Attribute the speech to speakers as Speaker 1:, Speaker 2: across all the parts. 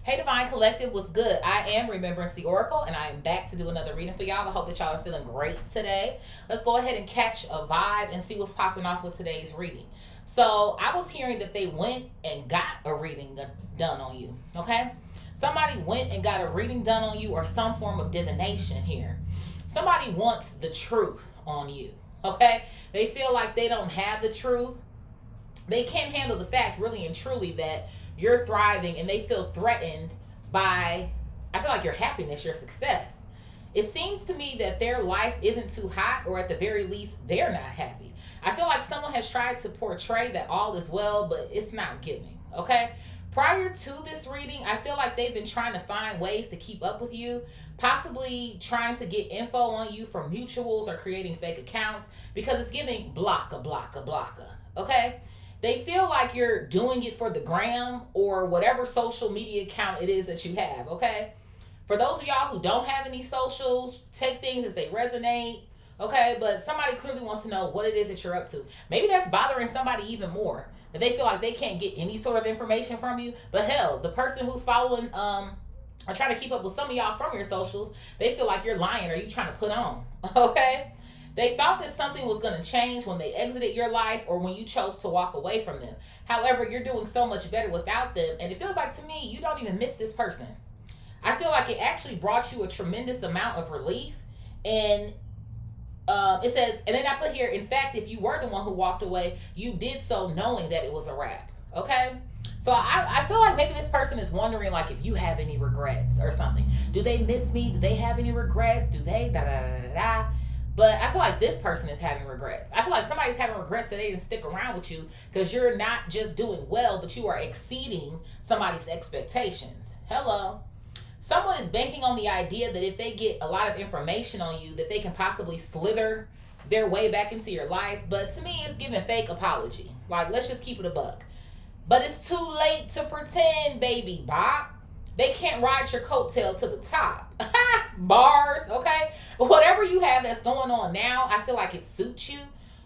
Speaker 1: Hey Divine Collective, what's good? I am Remembrance the Oracle, and I am back to do another reading for y'all. I hope that y'all are feeling great today. Let's go ahead and catch a vibe and see what's popping off with today's reading. So I was hearing that they went and got a reading done on you, okay? Somebody went and got a reading done on you, or some form of divination here. Somebody wants the truth on you, okay? They feel like they don't have the truth. They can't handle the fact, really and truly, that you're thriving, and they feel threatened by, I feel like, your happiness, your success. It seems to me that their life isn't too hot, or at the very least, they're not happy. I feel like someone has tried to portray that all is well, but it's not giving, okay? Prior to this reading, I feel like they've been trying to find ways to keep up with you, possibly trying to get info on you from mutuals or creating fake accounts, because it's giving blocka, okay? They feel like you're doing it for the gram or whatever social media account it is that you have, okay? For those of y'all who don't have any socials, take things as they resonate, okay? But somebody clearly wants to know what it is that you're up to. Maybe that's bothering somebody even more, that they feel like they can't get any sort of information from you. But hell, the person who's following or trying to keep up with some of y'all from your socials, they feel like you're lying or you trying to put on, okay? They thought that something was going to change when they exited your life or when you chose to walk away from them. However, you're doing so much better without them, and it feels like to me you don't even miss this person. I feel like it actually brought you a tremendous amount of relief. And it says, and then I put here, in fact, if you were the one who walked away, you did so knowing that it was a wrap, okay? So I feel like maybe this person is wondering, like, if you have any regrets or something. Do they miss me? Do they have any regrets? Do they da-da-da-da-da? But I feel like this person is having regrets. I feel like somebody's having regrets that they didn't stick around with you because you're not just doing well, but you are exceeding somebody's expectations. Hello. Someone is banking on the idea that if they get a lot of information on you, that they can possibly slither their way back into your life. But to me, it's giving fake apology. Like, let's just keep it a buck. But it's too late to pretend, baby bop. They can't ride your coattail to the top. Bars, okay? Whatever you have that's going on now, I feel like it suits you.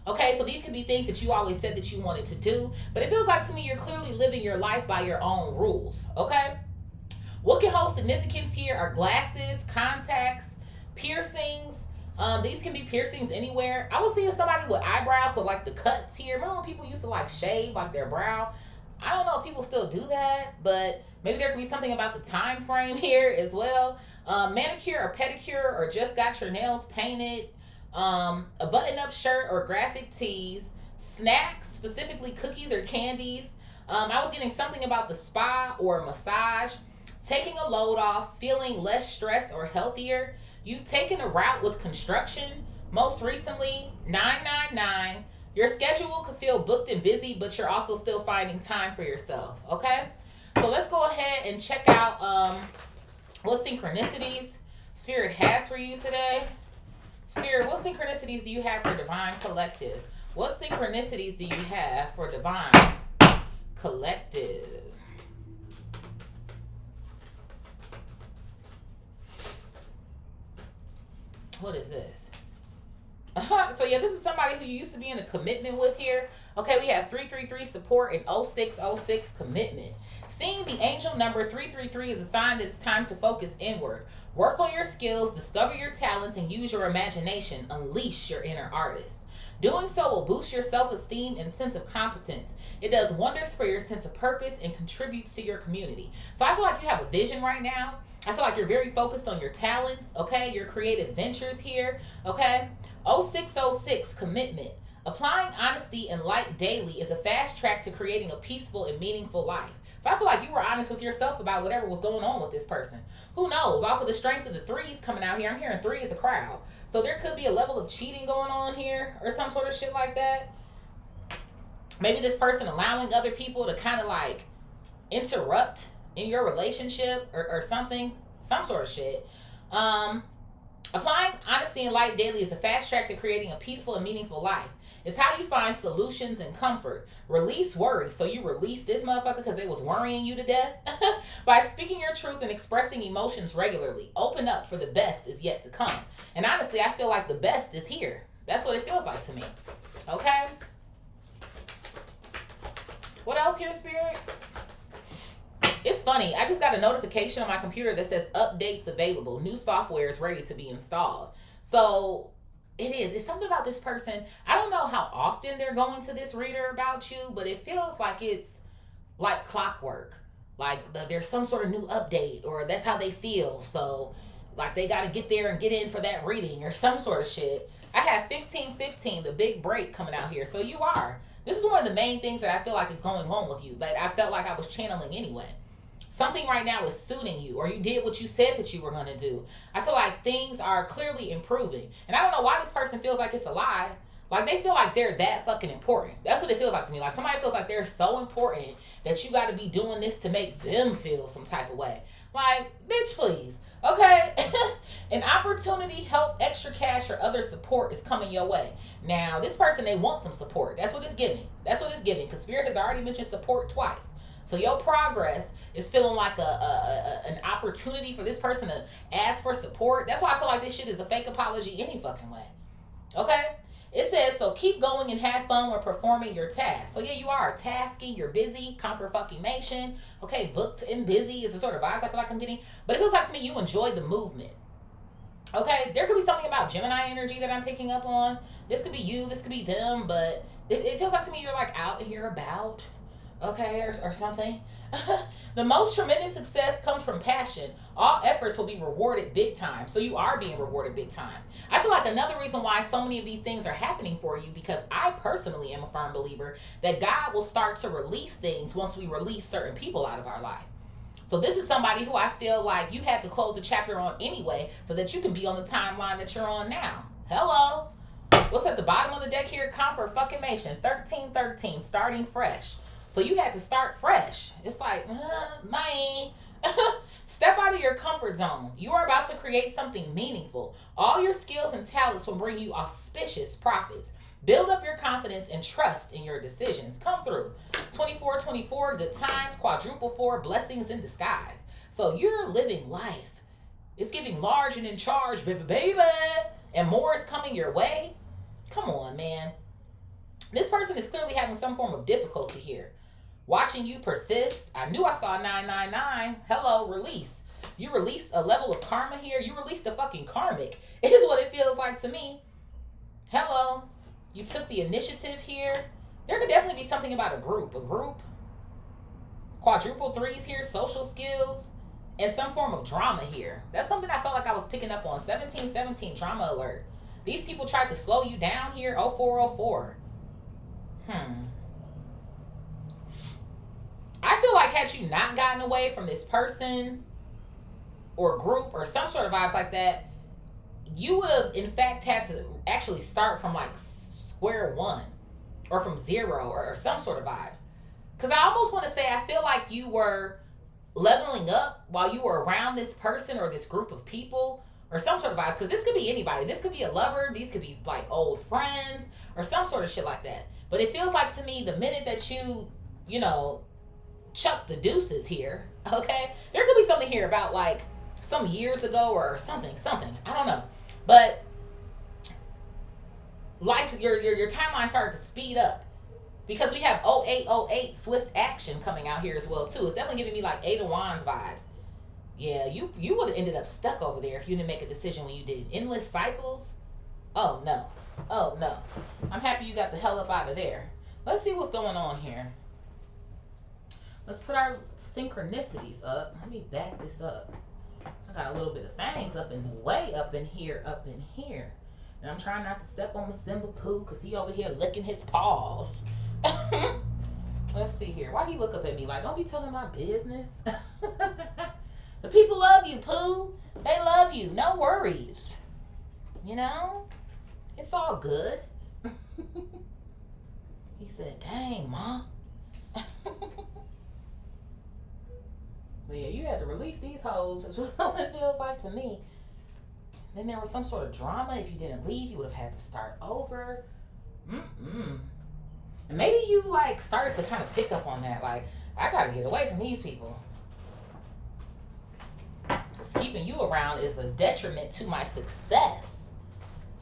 Speaker 1: Okay, so these could be things that you always said that you wanted to do. But it feels like to me you're clearly living your life by your own rules, okay? What can hold significance here are glasses, contacts, piercings. These can be piercings anywhere. I was seeing somebody with eyebrows with like the cuts here. Remember when people used to like shave like their brow? I don't know if people still do that, but maybe there could be something about the time frame here as well. Manicure or pedicure, or just got your nails painted. A button-up shirt or graphic tees. Snacks, specifically cookies or candies. I was getting something about the spa or massage. Taking a load off, feeling less stressed or healthier. You've taken a route with construction. Most recently, 999. Your schedule could feel booked and busy, but you're also still finding time for yourself, okay? So let's go ahead and check out what synchronicities Spirit has for you today. Spirit, what synchronicities do you have for Divine Collective? What synchronicities do you have for Divine Collective? What is this? So yeah, this is somebody who you used to be in a commitment with here. Okay, we have 333 support and 0606 commitment. Seeing the angel number 333 is a sign that it's time to focus inward. Work on your skills, discover your talents, and use your imagination. Unleash your inner artist. Doing so will boost your self-esteem and sense of competence. It does wonders for your sense of purpose and contributes to your community. So I feel like you have a vision right now. I feel like you're very focused on your talents, okay? Your creative ventures here, okay? 0606, commitment. Applying honesty and light daily is a fast track to creating a peaceful and meaningful life. So I feel like you were honest with yourself about whatever was going on with this person. Who knows? Off of the strength of the threes coming out here, I'm hearing 3 is a crowd. So there could be a level of cheating going on here or some sort of shit like that. Maybe this person allowing other people to kind of like interrupt in your relationship or something, some sort of shit. Applying honesty and light daily is a fast track to creating a peaceful and meaningful life. It's how you find solutions and comfort. Release worry. So you release this motherfucker because it was worrying you to death. By speaking your truth and expressing emotions regularly. Open up, for the best is yet to come. And honestly, I feel like the best is here. That's what it feels like to me. Okay? What else here, Spirit? It's funny. I just got a notification on my computer that says updates available. New software is ready to be installed. So it is. It's something about this person. I don't know how often they're going to this reader about you, but it feels like it's like clockwork. Like there's some sort of new update, or that's how they feel. So like they got to get there and get in for that reading or some sort of shit. I have 1515, the big break coming out here. So you are. This is one of the main things that I feel like is going on with you, that I felt like I was channeling anyway. Something right now is suiting you, or you did what you said that you were going to do. I feel like things are clearly improving. And I don't know why this person feels like it's a lie. Like they feel like they're that fucking important. That's what it feels like to me. Like somebody feels like they're so important that you got to be doing this to make them feel some type of way. Like, bitch, please. Okay? An opportunity, help, extra cash, or other support is coming your way. Now, this person, they want some support. That's what it's giving. That's what it's giving. Because Spirit has already mentioned support twice. So your progress is feeling like an opportunity for this person to ask for support. That's why I feel like this shit is a fake apology any fucking way. Okay? It says, so keep going and have fun when performing your task. So yeah, you are tasking, you're busy, comfort fucking nation. Okay, booked and busy is the sort of vibes I feel like I'm getting. But it feels like to me you enjoy the movement. Okay, there could be something about Gemini energy that I'm picking up on. This could be you, this could be them, but it feels like to me you're like out and you're about. Okay, or something. The most tremendous success comes from passion. All efforts will be rewarded big time. So you are being rewarded big time. I feel like another reason why so many of these things are happening for you, because I personally am a firm believer that God will start to release things once we release certain people out of our life. So this is somebody who I feel like you had to close the chapter on anyway, so that you can be on the timeline that you're on now. Hello. What's at the bottom of the deck here? Confirmation. 1313, starting fresh. So you had to start fresh. It's like, man. Step out of your comfort zone. You are about to create something meaningful. All your skills and talents will bring you auspicious profits. Build up your confidence and trust in your decisions. Come through. 2424, good times. Quadruple 4, blessings in disguise. So you're living life. It's giving large and in charge, baby. And more is coming your way. Come on, man. This person is clearly having some form of difficulty here. Watching you persist. I knew I saw 999. Hello, release. You release a level of karma here. You released a fucking karmic. It is what it feels like to me. Hello. You took the initiative here. There could definitely be something about a group. Quadruple 3s here. Social skills. And some form of drama here. That's something I felt like I was picking up on. 1717, drama alert. These people tried to slow you down here. 0404. I feel like had you not gotten away from this person or group or some sort of vibes like that, you would have in fact had to actually start from like square one or from zero or some sort of vibes. Because I almost want to say I feel like you were leveling up while you were around this person or this group of people or some sort of vibes. Because this could be anybody. This could be a lover. These could be like old friends or some sort of shit like that. But it feels like to me the minute that you know, chuck the deuces here, okay? There could be something here about like some years ago or something. I don't know. But life, your timeline started to speed up because we have 0808 swift action coming out here as well too. It's definitely giving me like 8 of Wands vibes. Yeah, you would have ended up stuck over there if you didn't make a decision when you did. Endless cycles? Oh no. I'm happy you got the hell up out of there. Let's see what's going on here. Let's put our synchronicities up. Let me back this up. I got a little bit of things up in the way, up in here. And I'm trying not to step on my Simba Poo because he over here licking his paws. Let's see here. Why he look up at me like, don't be telling my business? The people love you, Pooh. They love you. No worries. You know? It's all good. He said, dang, Mom. But yeah, you had to release these hoes. That's what it feels like to me. Then there was some sort of drama. If you didn't leave, you would have had to start over. And maybe you like started to kind of pick up on that. Like, I gotta get away from these people. Because keeping you around is a detriment to my success.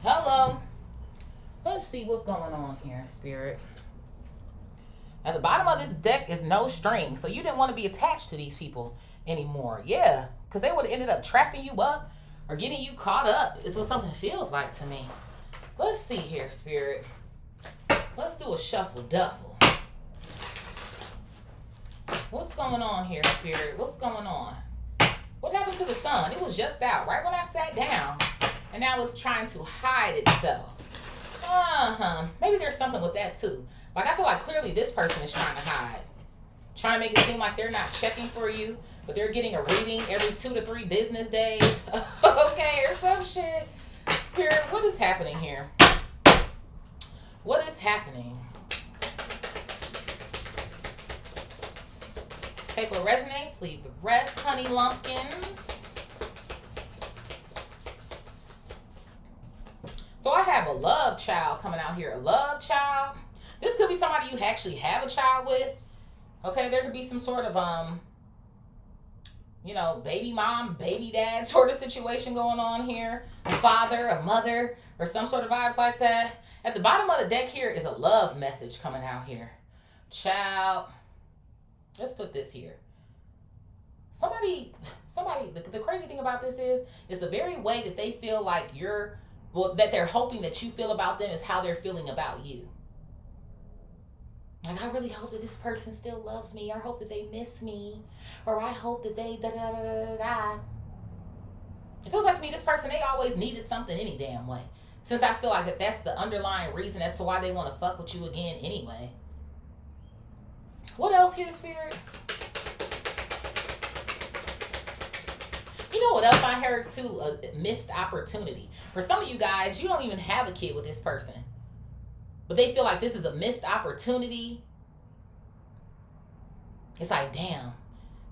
Speaker 1: Hello. Let's see what's going on here, Spirit. At the bottom of this deck is no string. So you didn't want to be attached to these people anymore. Yeah, because they would have ended up trapping you up or getting you caught up is what something feels like to me. Let's see here, Spirit. Let's do a shuffle duffle. What's going on here, Spirit? What's going on? What happened to the sun? It was just out right when I sat down. And now it's trying to hide itself. Maybe there's something with that too. Like, I feel like clearly this person is trying to hide. Trying to make it seem like they're not checking for you, but they're getting a reading every 2 to 3 business days. Okay, or some shit. Spirit, what is happening here? What is happening? Take what resonates, leave the rest, honey lumpkins. So I have a love child coming out here. A love child. This could be somebody you actually have a child with. Okay, there could be some sort of, you know, baby mom, baby dad sort of situation going on here. A father, a mother, or some sort of vibes like that. At the bottom of the deck here is a love message coming out here. Child. Let's put this here. Somebody, the crazy thing about this is the very way that they feel like you're, well, that they're hoping that you feel about them is how they're feeling about you. Like, I really hope that this person still loves me. I hope that they miss me. Or I hope that they da-da-da-da-da. It feels like to me, this person, they always needed something any damn way. Since I feel like that's the underlying reason as to why they want to fuck with you again anyway. What else here, Spirit? You know what else I heard too? A missed opportunity. For some of you guys, you don't even have a kid with this person. But they feel like this is a missed opportunity. It's like, damn,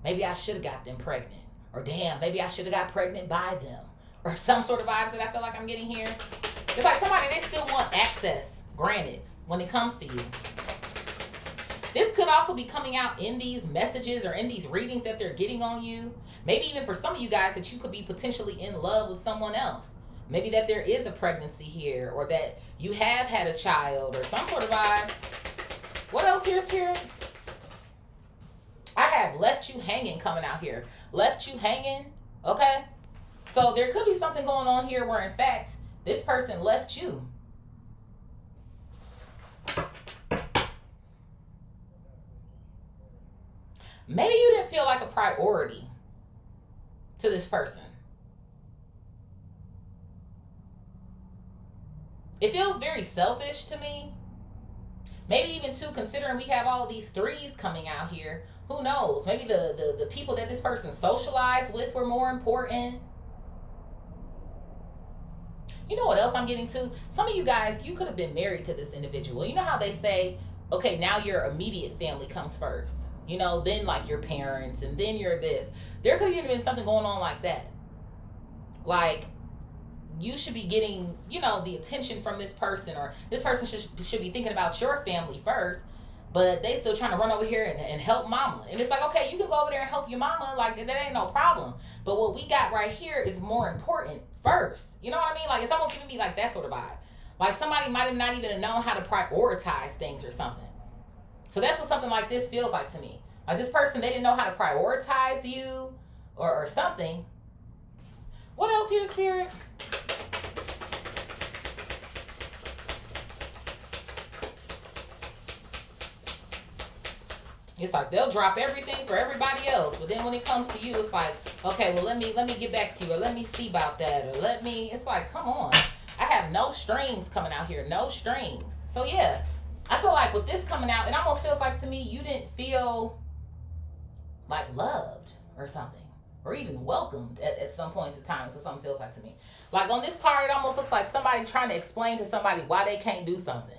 Speaker 1: maybe I should have got them pregnant. Or damn, maybe I should have got pregnant by them. Or some sort of vibes that I feel like I'm getting here. It's like somebody, they still want access granted when it comes to you. This could also be coming out in these messages or in these readings that they're getting on you. Maybe even for some of you guys that you could be potentially in love with someone else. Maybe that there is a pregnancy here, or that you have had a child, or some sort of vibes. What else here, Spirit? I have left you hanging coming out here. Left you hanging, okay? So there could be something going on here where, in fact, this person left you. Maybe you didn't feel like a priority to this person. It feels very selfish to me. Maybe even too, considering we have all of these threes coming out here. Who knows? Maybe the people that this person socialized with were more important. You know what else I'm getting to? Some of you guys, you could have been married to this individual. You know how they say, okay, now your immediate family comes first. You know, then like your parents, and then you're this. There could have even been something going on like that. Like, you should be getting, you know, the attention from this person, or this person should be thinking about your family first, but they still trying to run over here and help mama. And it's like, okay, you can go over there and help your mama, like, that ain't no problem. But what we got right here is more important first. You know what I mean? Like, it's almost giving me like that sort of vibe. Like, somebody might have not even known how to prioritize things or something. So that's what something like this feels like to me. Like, this person, they didn't know how to prioritize you or something. What else here, Spirit? It's like they'll drop everything for everybody else, but then when it comes to you, it's like, okay, well, let me get back to you, or let me see about that, or it's like, come on. I have no strings coming out here, no strings. So yeah, I feel like with this coming out, it almost feels like to me you didn't feel like loved or something, or even welcomed at some points in time. So something feels like to me. Like on this card, it almost looks like somebody trying to explain to somebody why they can't do something.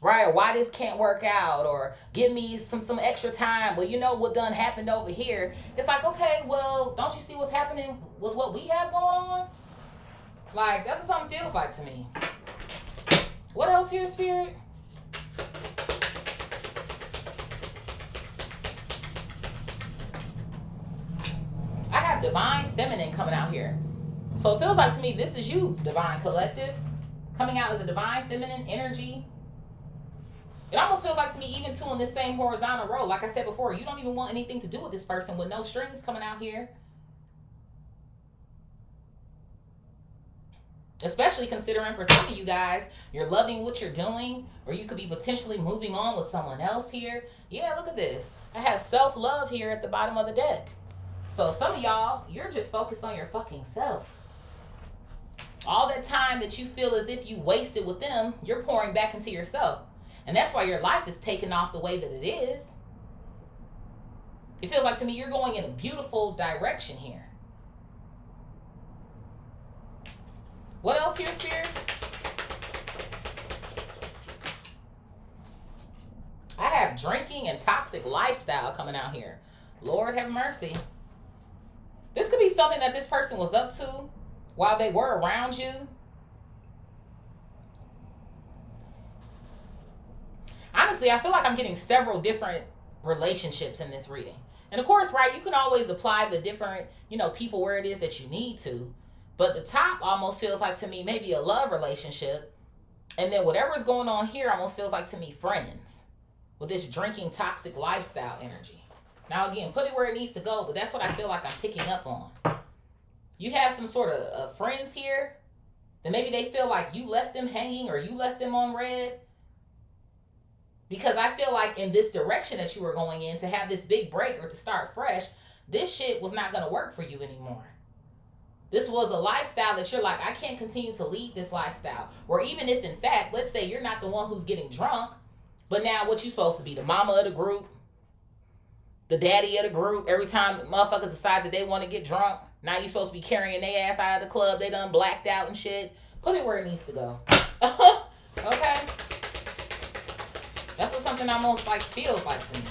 Speaker 1: Right? Or why this can't work out, or give me some extra time. Well, you know what done happened over here. It's like, okay, well, don't you see what's happening with what we have going on? Like, that's what something feels like to me. What else here, Spirit? I have Divine Feminine coming out here. So it feels like to me, this is you, Divine Collective. Coming out as a Divine Feminine energy. It almost feels like to me, even too, in this same horizontal row, like I said before, you don't even want anything to do with this person with no strings coming out here. Especially considering for some of you guys, you're loving what you're doing, or you could be potentially moving on with someone else here. Yeah, look at this. I have self-love here at the bottom of the deck. So some of y'all, you're just focused on your fucking self. All that time that you feel as if you wasted with them, you're pouring back into yourself. And that's why your life is taking off the way that it is. It feels like to me you're going in a beautiful direction here. What else here, Spirit? I have drinking and toxic lifestyle coming out here. Lord have mercy. This could be something that this person was up to while they were around you. Honestly, I feel like I'm getting several different relationships in this reading. And of course, right, you can always apply the different, people where it is that you need to. But the top almost feels like to me maybe a love relationship. And then whatever's going on here almost feels like to me friends. With this drinking toxic lifestyle energy. Now again, put it where it needs to go, but that's what I feel like I'm picking up on. You have some sort of friends here. Then maybe they feel like you left them hanging or you left them on red. Because I feel like in this direction that you were going in, to have this big break or to start fresh, this shit was not going to work for you anymore. This was a lifestyle that you're like, I can't continue to lead this lifestyle. Or even if, in fact, let's say you're not the one who's getting drunk, but now what you supposed to be? The mama of the group? The daddy of the group? Every time motherfuckers decide that they want to get drunk, now you supposed to be carrying their ass out of the club. They done blacked out and shit. Put it where it needs to go. Okay? That's what something almost like feels like to me.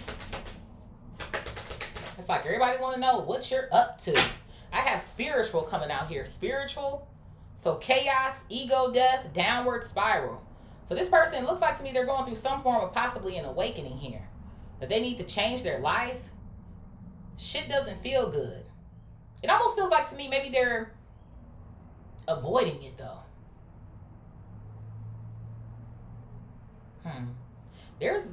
Speaker 1: It's like everybody want to know what you're up to. I have spiritual coming out here. Spiritual. So chaos, ego death, downward spiral. So this person, it looks like to me they're going through some form of possibly an awakening here. That they need to change their life. Shit doesn't feel good. It almost feels like to me maybe they're avoiding it though. There's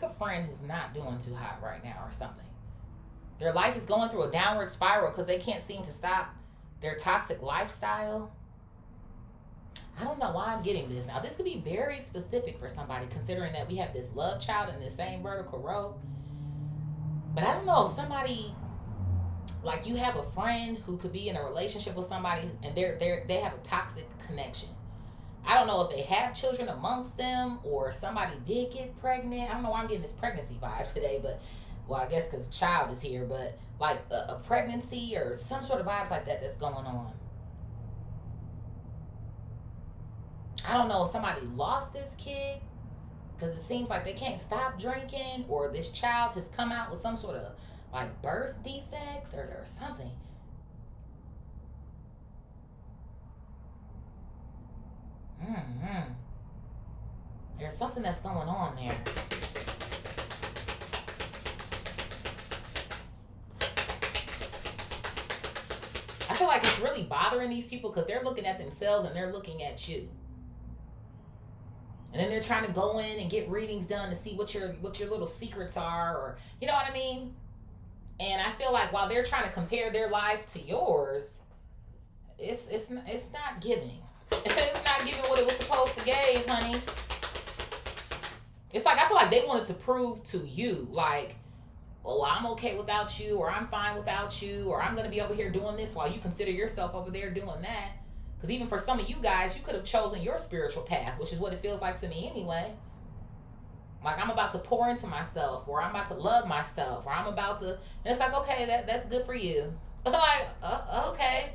Speaker 1: a friend who's not doing too hot right now or something. Their life is going through a downward spiral because they can't seem to stop their toxic lifestyle. I don't know why I'm getting this. Now, this could be very specific for somebody considering that we have this love child in the same vertical row. But I don't know, somebody, like you have a friend who could be in a relationship with somebody and they have a toxic connection. I don't know if they have children amongst them or somebody did get pregnant. I don't know why I'm getting this pregnancy vibe today, but, well, I guess because child is here, but like a pregnancy or some sort of vibes like that that's going on. I don't know if somebody lost this kid because it seems like they can't stop drinking, or this child has come out with some sort of like birth defects or something. There's something that's going on there. I feel like it's really bothering these people because they're looking at themselves and they're looking at you. And then they're trying to go in and get readings done to see what your little secrets are, or you know what I mean? And I feel like while they're trying to compare their life to yours, it's not giving. It's not giving what it was supposed to give, honey. It's like I feel like they wanted to prove to you, like, oh, I'm okay without you, or I'm fine without you, or I'm going to be over here doing this while you consider yourself over there doing that. Because even for some of you guys, you could have chosen your spiritual path, which is what it feels like to me anyway. Like, I'm about to pour into myself, or I'm about to love myself, or I'm about to... And it's like, okay, that's good for you. Like, okay.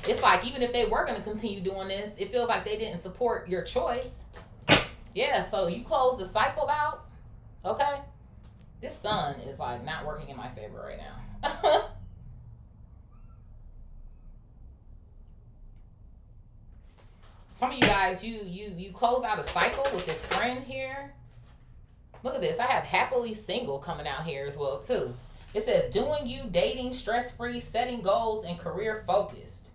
Speaker 1: It's like, even if they were going to continue doing this, it feels like they didn't support your choice. Yeah, so you close the cycle out. Okay? This sun is, like, not working in my favor right now. Some of you guys, you close out a cycle with this friend here. Look at this. I have happily single coming out here as well, too. It says, doing you, dating, stress-free, setting goals, and career focused.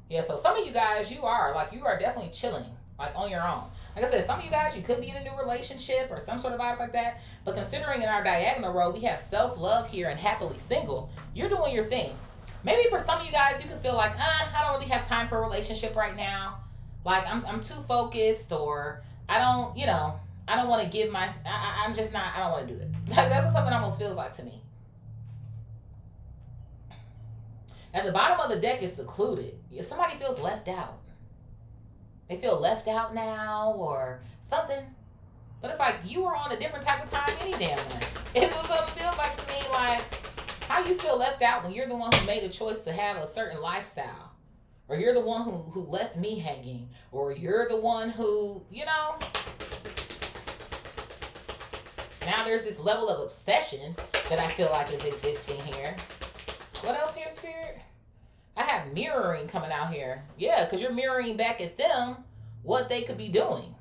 Speaker 1: Yeah, so some of you guys, you are definitely chilling. like on your own. Like I said, some of you guys, you could be in a new relationship or some sort of vibes like that. But considering in our diagonal row, we have self-love here and happily single, you're doing your thing. Maybe for some of you guys, you could feel like, I don't really have time for a relationship right now. Like, I'm too focused, or I don't, I don't want to give my, I'm just not, I don't want to do it. Like, that's what something almost feels like to me. At the bottom of the deck is secluded. Somebody feels left out. They feel left out now or something. But it's like you were on a different type of time any damn way. It's what something feels like to me, like how you feel left out when you're the one who made a choice to have a certain lifestyle. Or you're the one who left me hanging. Or you're the one who, now there's this level of obsession that I feel like is existing here. What else here, Spirit? I have mirroring coming out here. Yeah, because you're mirroring back at them what they could be doing.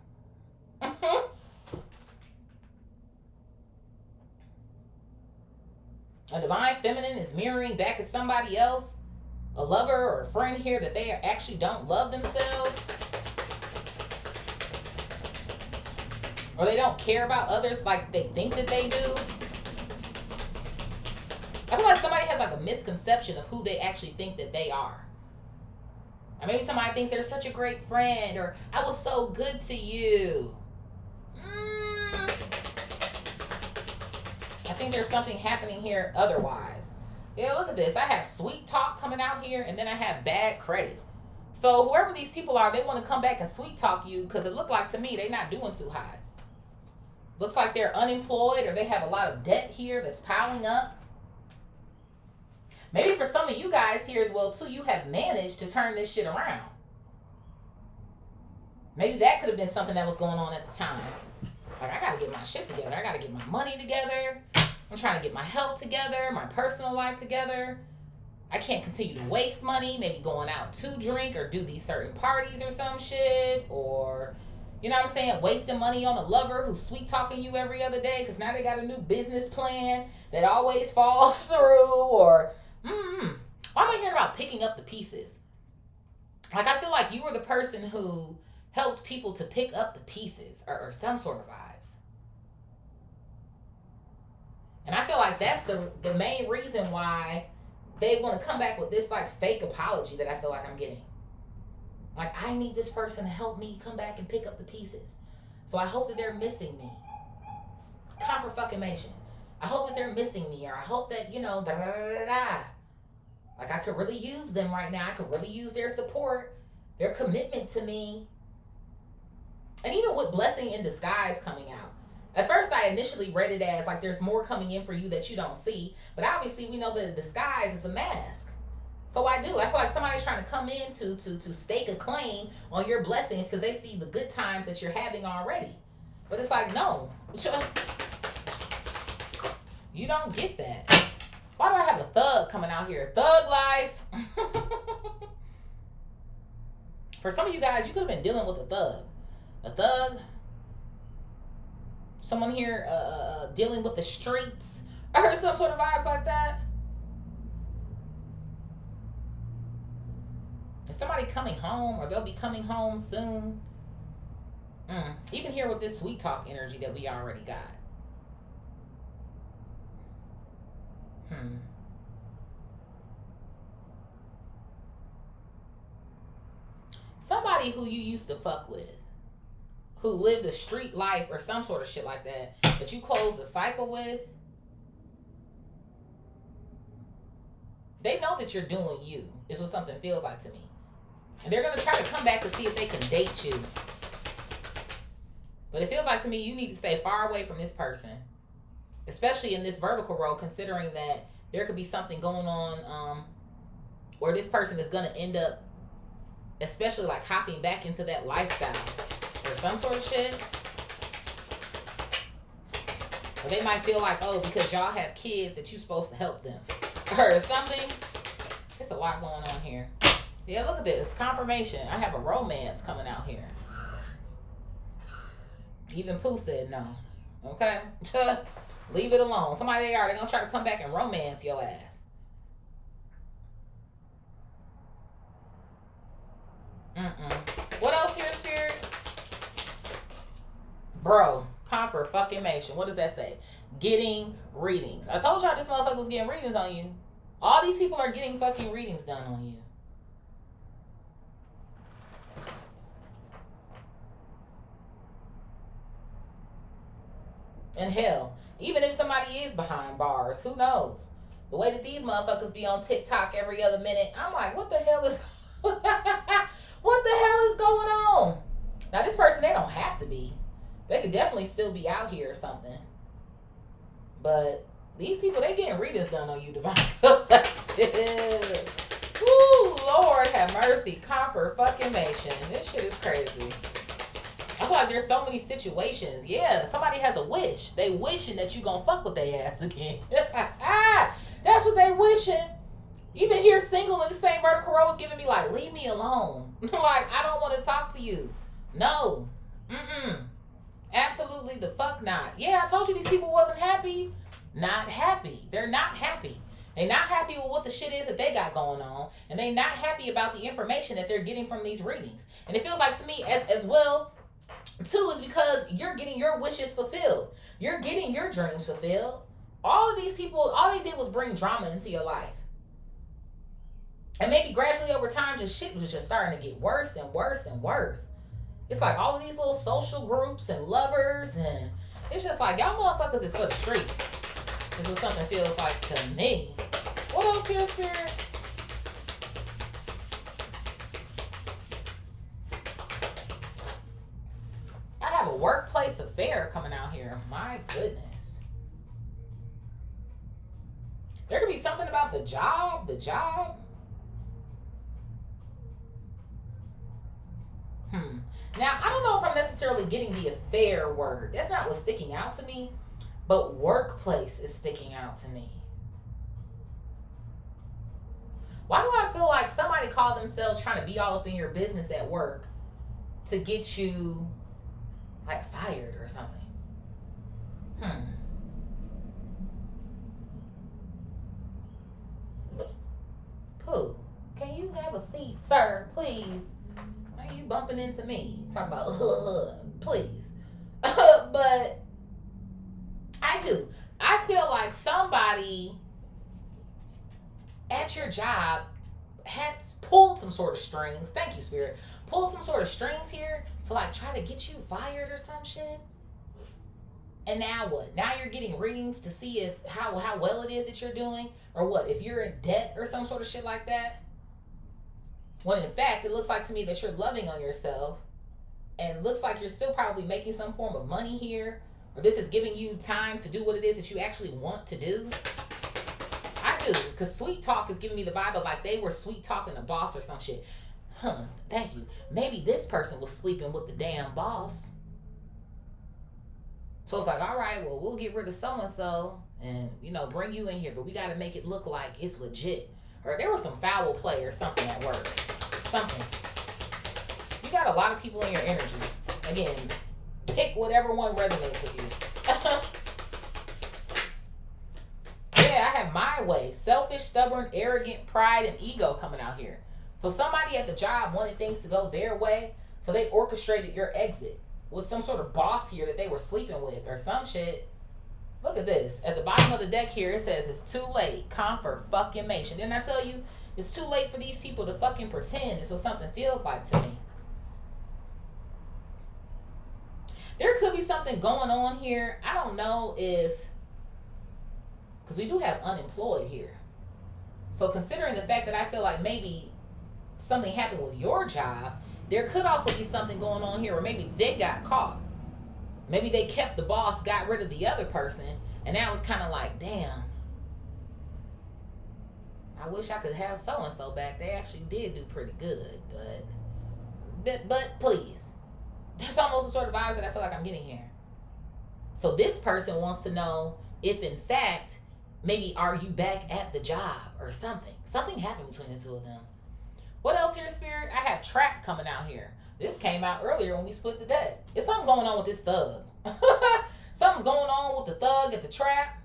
Speaker 1: A divine feminine is mirroring back at somebody else, a lover or a friend here that they actually don't love themselves. Or they don't care about others like they think that they do. I feel like somebody has like a misconception of who they actually think that they are. Or maybe somebody thinks they're such a great friend, or I was so good to you. I think there's something happening here otherwise. Yeah, look at this. I have sweet talk coming out here, and then I have bad credit. So whoever these people are, they want to come back and sweet talk you because it looked like to me they're not doing too hot. Looks like they're unemployed, or they have a lot of debt here that's piling up. Maybe for some of you guys here as well, too, you have managed to turn this shit around. Maybe that could have been something that was going on at the time. Like, I got to get my shit together. I got to get my money together. I'm trying to get my health together, my personal life together. I can't continue to waste money, maybe going out to drink or do these certain parties or some shit. Or, you know what I'm saying, wasting money on a lover who's sweet talking you every other day because now they got a new business plan that always falls through. Or, why am I hearing about picking up the pieces? Like, I feel like you were the person who helped people to pick up the pieces or some sort of vibes. And I feel like that's the main reason why they want to come back with this like fake apology that I feel like I'm getting. Like, I need this person to help me come back and pick up the pieces. So I hope that they're missing me. Confirmation. I hope that they're missing me, or I hope that, Like, I could really use them right now. I could really use their support, their commitment to me. And even with blessing in disguise coming out. At first, I initially read it as like there's more coming in for you that you don't see. But obviously, we know that a disguise is a mask. So I feel like somebody's trying to come in to stake a claim on your blessings because they see the good times that you're having already. But it's like, no. You don't get that. Why do I have a thug coming out here? Thug life. For some of you guys, you could have been dealing with a thug. A thug. Someone here dealing with the streets or some sort of vibes like that. Is somebody coming home, or they'll be coming home soon? Even here with this sweet talk energy that we already got. Somebody who you used to fuck with, who lived a street life or some sort of shit like that you closed the cycle with, they know that you're doing you, is what something feels like to me. And they're going to try to come back to see if they can date you. But it feels like to me you need to stay far away from this person. Especially in this vertical row, considering that there could be something going on where this person is going to end up, especially like hopping back into that lifestyle or some sort of shit. Or they might feel like, oh, because y'all have kids that you're supposed to help them or something. There's a lot going on here. Yeah, look at this. Confirmation. I have a romance coming out here. Even Pooh said no. Okay? Leave it alone. Somebody they're going to try to come back and romance your ass. What else here, Spirit? Bro, confirmation. What does that say? Getting readings. I told y'all this motherfucker was getting readings on you. All these people are getting fucking readings done on you. And hell, even if somebody is behind bars, who knows? The way that these motherfuckers be on TikTok every other minute, I'm like, what the hell is what the hell is going on? Now this person, they don't have to be. They could definitely still be out here or something. But these people, they getting readings done on you, Divine Collective. Woo, Lord have mercy. Confirmation. This shit is crazy. I feel like there's so many situations. Yeah, somebody has a wish. They wishing that you gonna fuck with their ass again. That's what they wishing. Even here, single in the same vertical row is giving me like, leave me alone. Like, I don't want to talk to you. No. Absolutely the fuck not. Yeah, I told you these people wasn't happy. Not happy. They're not happy. They're not happy with what the shit is that they got going on. And they're not happy about the information that they're getting from these readings. And it feels like to me as well, too, is because you're getting your wishes fulfilled. You're getting your dreams fulfilled. All of these people, all they did was bring drama into your life. And maybe gradually over time, just shit was just starting to get worse and worse and worse. It's like all of these little social groups and lovers, and it's just like, y'all motherfuckers is for the streets. This is what something feels like to me. What else here, Spirit? I have a workplace affair coming out here. My goodness. There could be something about the job. Now, I don't know if I'm necessarily getting the affair word. That's not what's sticking out to me. But workplace is sticking out to me. Why do I feel like somebody called themselves trying to be all up in your business at work to get you, like, fired or something? Pooh, can you have a seat, sir, please? Why are you bumping into me? Talk about, please. But I feel like somebody at your job had pulled some sort of strings. Thank you, Spirit. Pulled some sort of strings here to like try to get you fired or some shit. And now what? Now you're getting readings to see if how well it is that you're doing, or what, if you're in debt or some sort of shit like that. When in fact, it looks like to me that you're loving on yourself, and looks like you're still probably making some form of money here, or this is giving you time to do what it is that you actually want to do. I do, because sweet talk is giving me the vibe of like they were sweet talking a boss or some shit. Thank you. Maybe this person was sleeping with the damn boss. So it's like, all right, well, we'll get rid of so-and-so and, you know, bring you in here, but we got to make it look like it's legit. Or there was some foul play or something at work. Something. You got a lot of people in your energy. Again, pick whatever one resonates with you. Yeah, I have my way. Selfish, stubborn, arrogant, pride, and ego coming out here. So somebody at the job wanted things to go their way, so they orchestrated your exit with some sort of boss here that they were sleeping with or some shit. Look at this. At the bottom of the deck here, it says it's too late. Confirmation. Didn't I tell you? It's too late for these people to fucking pretend it's what something feels like to me. There could be something going on here. I don't know if... because we do have unemployed here. So considering the fact that I feel like maybe something happened with your job, there could also be something going on here where maybe they got caught. Maybe they kept the boss, got rid of the other person, and now it's kind of like, damn, I wish I could have so-and-so back. They actually did do pretty good, but please. That's almost the sort of vibes that I feel like I'm getting here. So this person wants to know if, in fact, maybe are you back at the job or something. Something happened between the two of them. What else here, Spirit? I have trap coming out here. This came out earlier when we split the deck. It's something going on with this thug. Something's going on with the thug at the trap.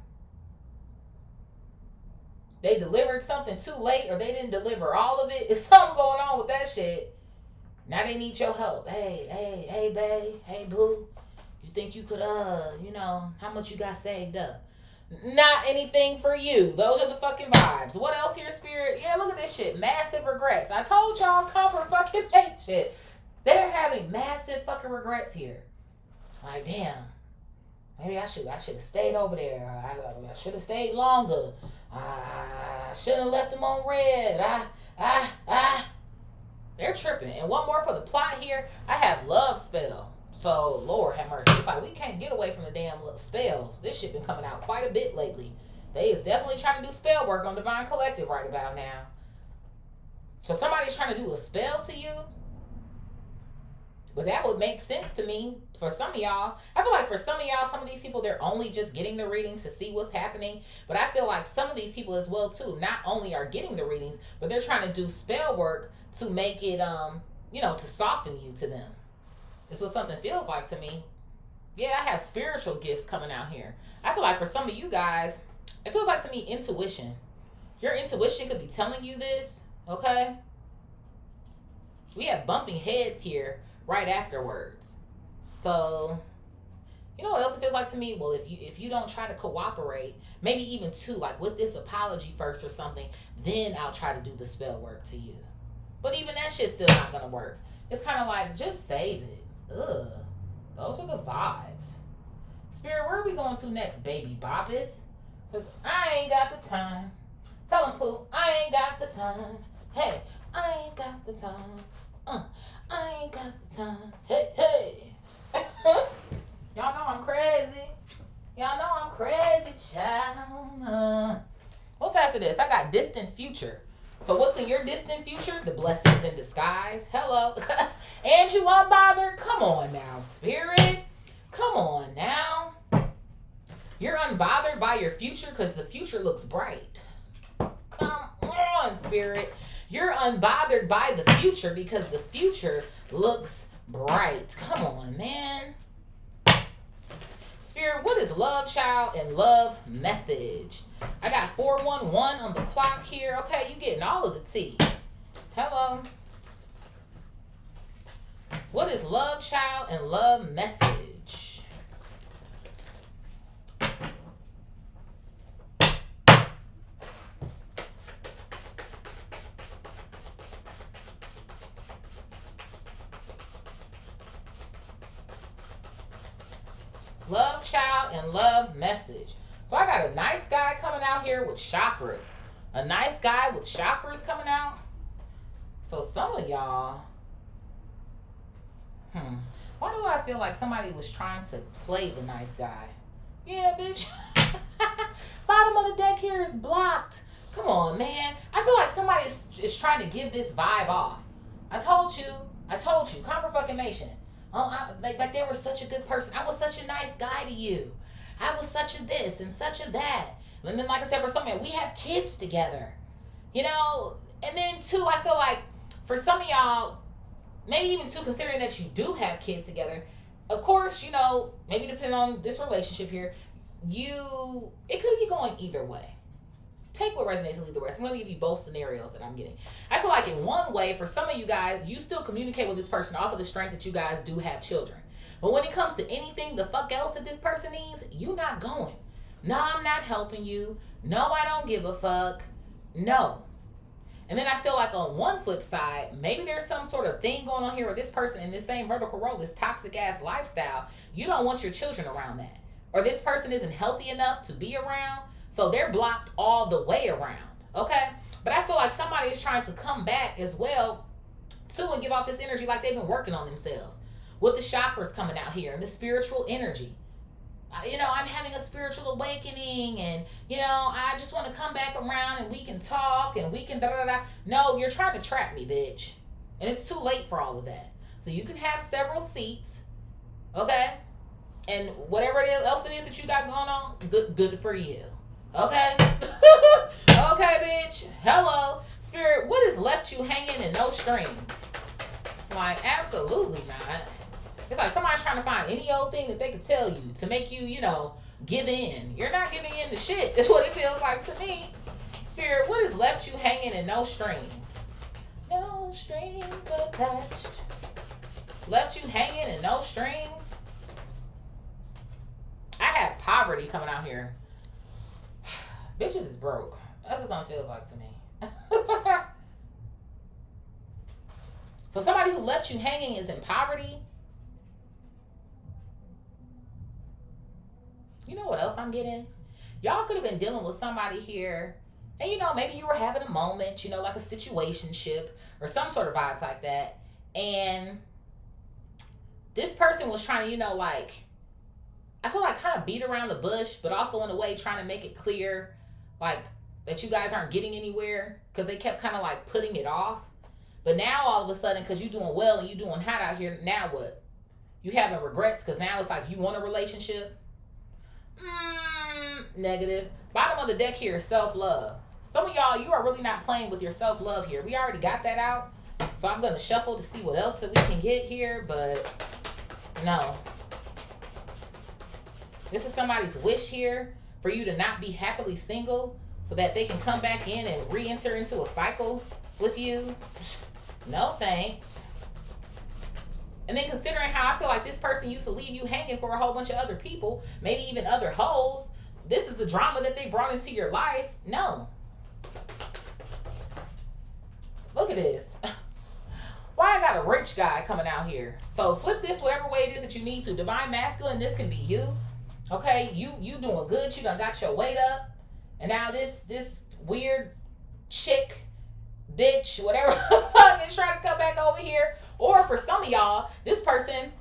Speaker 1: They delivered something too late, or they didn't deliver all of it. It's something going on with that shit. Now they need your help. Hey, babe. Hey, boo. You think you could, how much you got saved up? Not anything for you. Those are the fucking vibes. What else here, Spirit? Yeah, look at this shit. Massive regrets. I told y'all, comfort fucking make shit. They're having massive fucking regrets here. Like, damn. Maybe I should have stayed over there. I should have stayed longer. I shouldn't have left them on red. They're tripping. And one more for the plot here. I have love spell. So, Lord have mercy. It's like we can't get away from the damn little spells. This shit been coming out quite a bit lately. They is definitely trying to do spell work on Divine Collective right about now. So somebody's trying to do a spell to you. But that would make sense to me for some of y'all. I feel like for some of y'all, some of these people, they're only just getting the readings to see what's happening. But I feel like some of these people as well, too, not only are getting the readings, but they're trying to do spell work to make it, to soften you to them. It's what something feels like to me. Yeah, I have spiritual gifts coming out here. I feel like for some of you guys, it feels like to me intuition. Your intuition could be telling you this, okay? We have bumping heads here right afterwards. So, you know what else it feels like to me? Well, if you don't try to cooperate, maybe even two, like with this apology first or something, then I'll try to do the spell work to you. But even that shit's still not gonna work. It's kind of like, just save it. Ugh. Those are the vibes. Spirit, where are we going to next, baby Boppeth? Because I ain't got the time. Tell him, Pooh, I ain't got the time. Hey, I ain't got the time. I ain't got the time. Hey. Y'all know I'm crazy. Y'all know I'm crazy, child. What's after this? I got distant future. So what's in your distant future? The blessings in disguise. Hello. And you unbothered? Come on now, Spirit. Come on now. You're unbothered by your future because the future looks bright. Come on, Spirit. You're unbothered by the future because the future looks bright. Come on, man. Spirit, what is love child and love message? I got 411 on the clock here. Okay, you getting all of the tea. Hello. What is love child and love message? Love child and love message. So I got a nice guy coming out here with chakras. A nice guy with chakras coming out. So some of y'all, why do I feel like somebody was trying to play the nice guy? Yeah, bitch. Bottom of the deck here is blocked. Come on, man. I feel like somebody is trying to give this vibe off. I told you. Confirmation. Like they were such a good person. I was such a nice guy to you. I was such a this and such a that. And then, like I said, for some of y'all, we have kids together. And then, too, I feel like for some of y'all, maybe even, too, considering that you do have kids together, of course, maybe depending on this relationship here, it could be going either way. Take what resonates and leave the rest. I'm going to give you both scenarios that I'm getting. I feel like in one way, for some of you guys, you still communicate with this person off of the strength that you guys do have children. But when it comes to anything the fuck else that this person needs, you not going. No, I'm not helping you. No, I don't give a fuck. No. And then I feel like on one flip side, maybe there's some sort of thing going on here with this person in this same vertical role, this toxic ass lifestyle. You don't want your children around that. Or this person isn't healthy enough to be around. So they're blocked all the way around. Okay? But I feel like somebody is trying to come back as well too and give off this energy like they've been working on themselves. With the chakras coming out here and the spiritual energy. I'm having a spiritual awakening and, I just want to come back around and we can talk and we can da-da-da. No, you're trying to trap me, bitch. And it's too late for all of that. So you can have several seats, okay? And whatever else it is that you got going on, good for you. Okay? Okay, bitch. Hello. Spirit, what has left you hanging and no strings? Like, absolutely not. It's like somebody's trying to find any old thing that they could tell you to make you, give in. You're not giving in to shit. That's what it feels like to me. Spirit, what has left you hanging and no strings? No strings attached. Left you hanging and no strings? poverty coming out here. Bitches is broke. That's what something feels like to me. So somebody who left you hanging is in poverty. You know what else I'm getting? Y'all could have been dealing with somebody here, and you know, maybe you were having a moment, you know, like a situationship or some sort of vibes like that. And this person was trying to, you know, like, I feel like kind of beat around the bush, but also in a way trying to make it clear, like, that you guys aren't getting anywhere, because they kept kind of like putting it off. But now all of a sudden, because you're doing well and you're doing hot out here, now what? You having regrets because now it's like you want a relationship? Negative. Bottom of the deck here is self-love. Some of y'all, you are really not playing with your self-love here. We already got that out. So I'm going to shuffle to see what else that we can get here. But no. This is somebody's wish here for you to not be happily single so that they can come back in and re-enter into a cycle with you. No thanks. And then considering how I feel like this person used to leave you hanging for a whole bunch of other people, maybe even other hoes, this is the drama that they brought into your life. No. Look at this. Why I got a rich guy coming out here? So flip this whatever way it is that you need to. Divine masculine, this can be you. Okay, you doing good. You done got your weight up. And now this weird chick, bitch, whatever is trying to come back over here. Or for some of y'all, this person,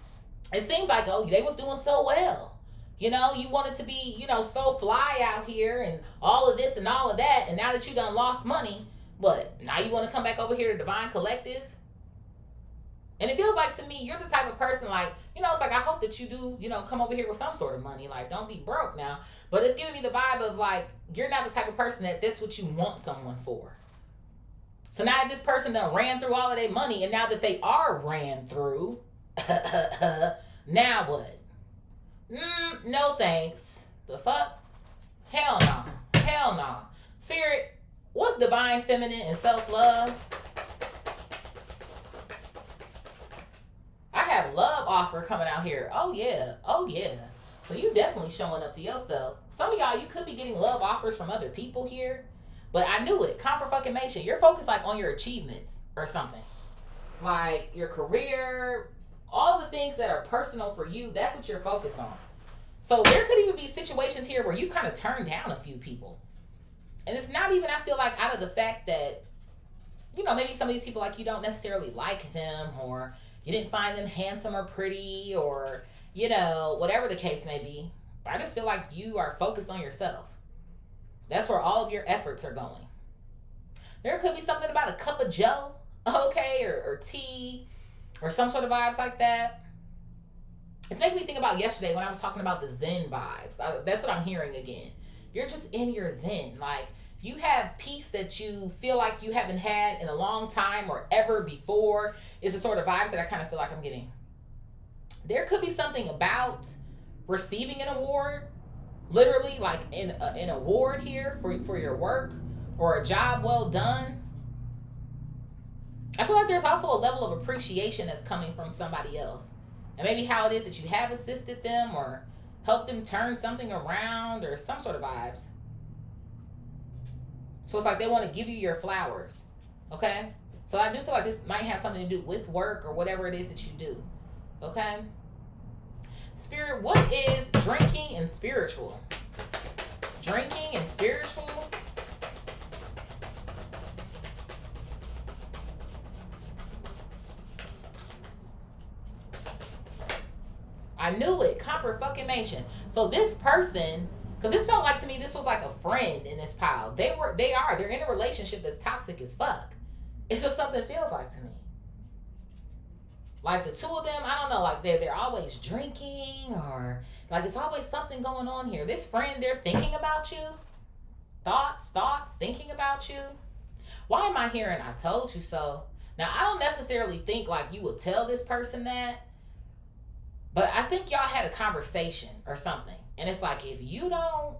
Speaker 1: it seems like, oh, they was doing so well. You know, you wanted to be, you know, so fly out here and all of this and all of that. And now that you done lost money, what? Now you want to come back over here to Divine Collective? And it feels like to me, you're the type of person like, you know, it's like, I hope that you do, you know, come over here with some sort of money. Like, don't be broke now. But it's giving me the vibe of like, you're not the type of person that that's what you want someone for. So now that this person done ran through all of their money, and now that they are ran through, now what? No thanks. The fuck? Hell no. Hell no. Spirit, what's divine feminine and self-love? I have love offer coming out here. Oh yeah. Oh yeah. So you definitely showing up for yourself. Some of y'all, you could be getting love offers from other people here. But I knew it. Confirmation. You're focused like on your achievements or something. Like your career, all the things that are personal for you, that's what you're focused on. So there could even be situations here where you kind of turned down a few people. And it's not even, I feel like, out of the fact that, you know, maybe some of these people, like, you don't necessarily like them, or you didn't find them handsome or pretty, or, you know, whatever the case may be. But I just feel like you are focused on yourself. That's where all of your efforts are going. There could be something about a cup of joe, okay, or tea, or some sort of vibes like that. It's making me think about yesterday when I was talking about the Zen vibes. That's what I'm hearing again. You're just in your Zen. Like, you have peace that you feel like you haven't had in a long time or ever before. Is the sort of vibes that I kind of feel like I'm getting. There could be something about receiving an award, literally like an award here for your work or a job well done. I feel like there's also a level of appreciation that's coming from somebody else. And maybe how it is that you have assisted them or helped them turn something around or some sort of vibes. So it's like they want to give you your flowers. Okay? So I do feel like this might have something to do with work or whatever it is that you do. Okay? Spirit, what is drinking and spiritual? Drinking and spiritual? I knew it. Confirmation. So this person, because this felt like to me, this was like a friend in this pile. They're in a relationship that's toxic as fuck. It's just something it feels like to me. Like the two of them, I don't know, like they're always drinking, or like it's always something going on here. This friend, they're thinking about you. Thoughts, thinking about you. Why am I hearing I told you so? Now, I don't necessarily think like you would tell this person that, but I think y'all had a conversation or something. And it's like, if you don't,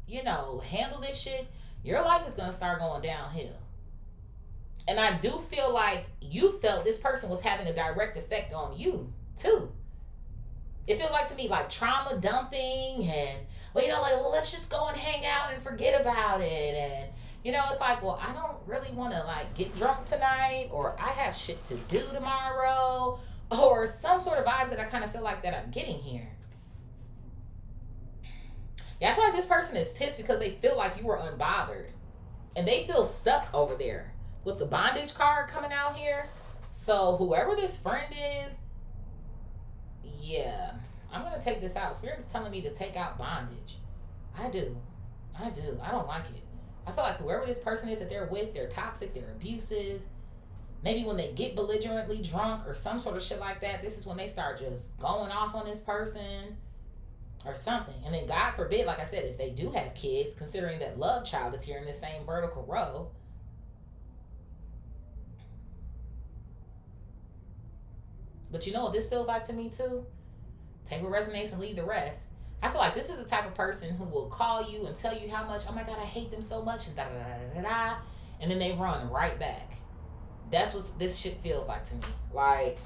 Speaker 1: you know, handle this shit, your life is going to start going downhill. And I do feel like you felt this person was having a direct effect on you, too. It feels like to me like trauma dumping and, well, like, well, let's just go and hang out and forget about it. And, it's like, well, I don't really want to like get drunk tonight, or I have shit to do tomorrow, or some sort of vibes that I kind of feel like that I'm getting here. Yeah, I feel like this person is pissed because they feel like you were unbothered. And they feel stuck over there with the bondage card coming out here. So whoever this friend is, yeah, I'm going to take this out. Spirit is telling me to take out bondage. I do. I don't like it. I feel like whoever this person is that they're with, they're toxic, they're abusive. Maybe when they get belligerently drunk or some sort of shit like that, this is when they start just going off on this person or something. And then God forbid, like I said, if they do have kids, considering that love child is here in the same vertical row, but you know what this feels like to me too? Take what resonates and leave the rest. I feel like this is the type of person who will call you and tell you how much, oh my God, I hate them so much, and da da da da da, and then they run right back. That's what this shit feels like to me. Like,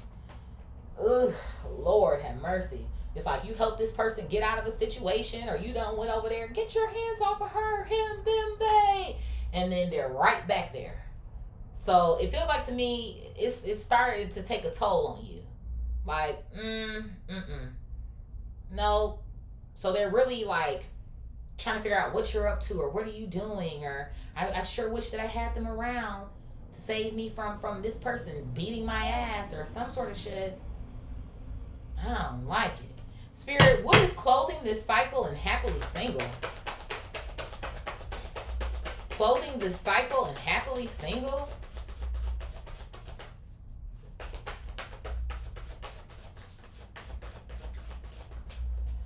Speaker 1: ugh, Lord have mercy. It's like you help this person get out of a situation, or you done went over there, get your hands off of her, him, them, they, and then they're right back there. So it feels like to me, it's started to take a toll on you. Like, no. So they're really like trying to figure out what you're up to, or what are you doing, or I sure wish that I had them around to save me from this person beating my ass or some sort of shit. I don't like it. Spirit, what is closing this cycle and happily single? Closing this cycle and happily single?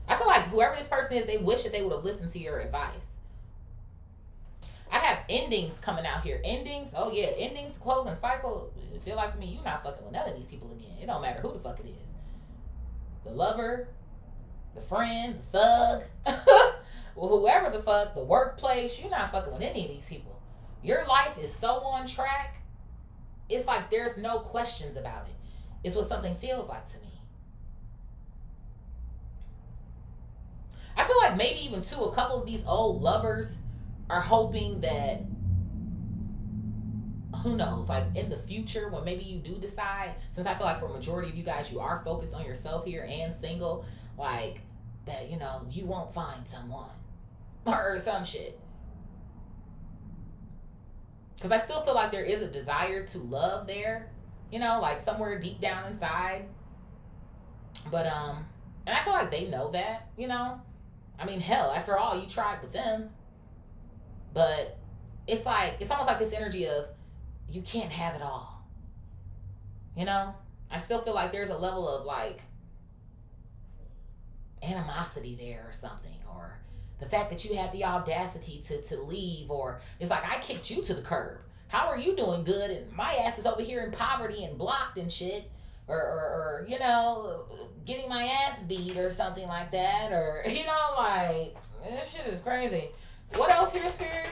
Speaker 1: I feel like whoever this person is, they wish that they would have listened to your advice. I have endings coming out here. Endings? Oh yeah, endings, closing cycle. It feel like to me, you're not fucking with none of these people again. It don't matter who the fuck it is. The lover, the friend, the thug, well, whoever the fuck, the workplace, you're not fucking with any of these people. Your life is so on track, it's like there's no questions about it. It's what something feels like to me. I feel like maybe even too, a couple of these old lovers are hoping that, who knows, like in the future when maybe you do decide, since I feel like for a majority of you guys, you are focused on yourself here and single, like that, you won't find someone or some shit. Because I still feel like there is a desire to love there, like somewhere deep down inside. But, and I feel like they know that, I mean, hell, after all, you tried with them. But it's like, it's almost like this energy of, you can't have it all. I still feel like there's a level of like animosity there or something, or the fact that you have the audacity to leave, or it's like, I kicked you to the curb. How are you doing good? And my ass is over here in poverty and blocked and shit. Or getting my ass beat or something like that. Or, like, this shit is crazy. What else here, Spirit?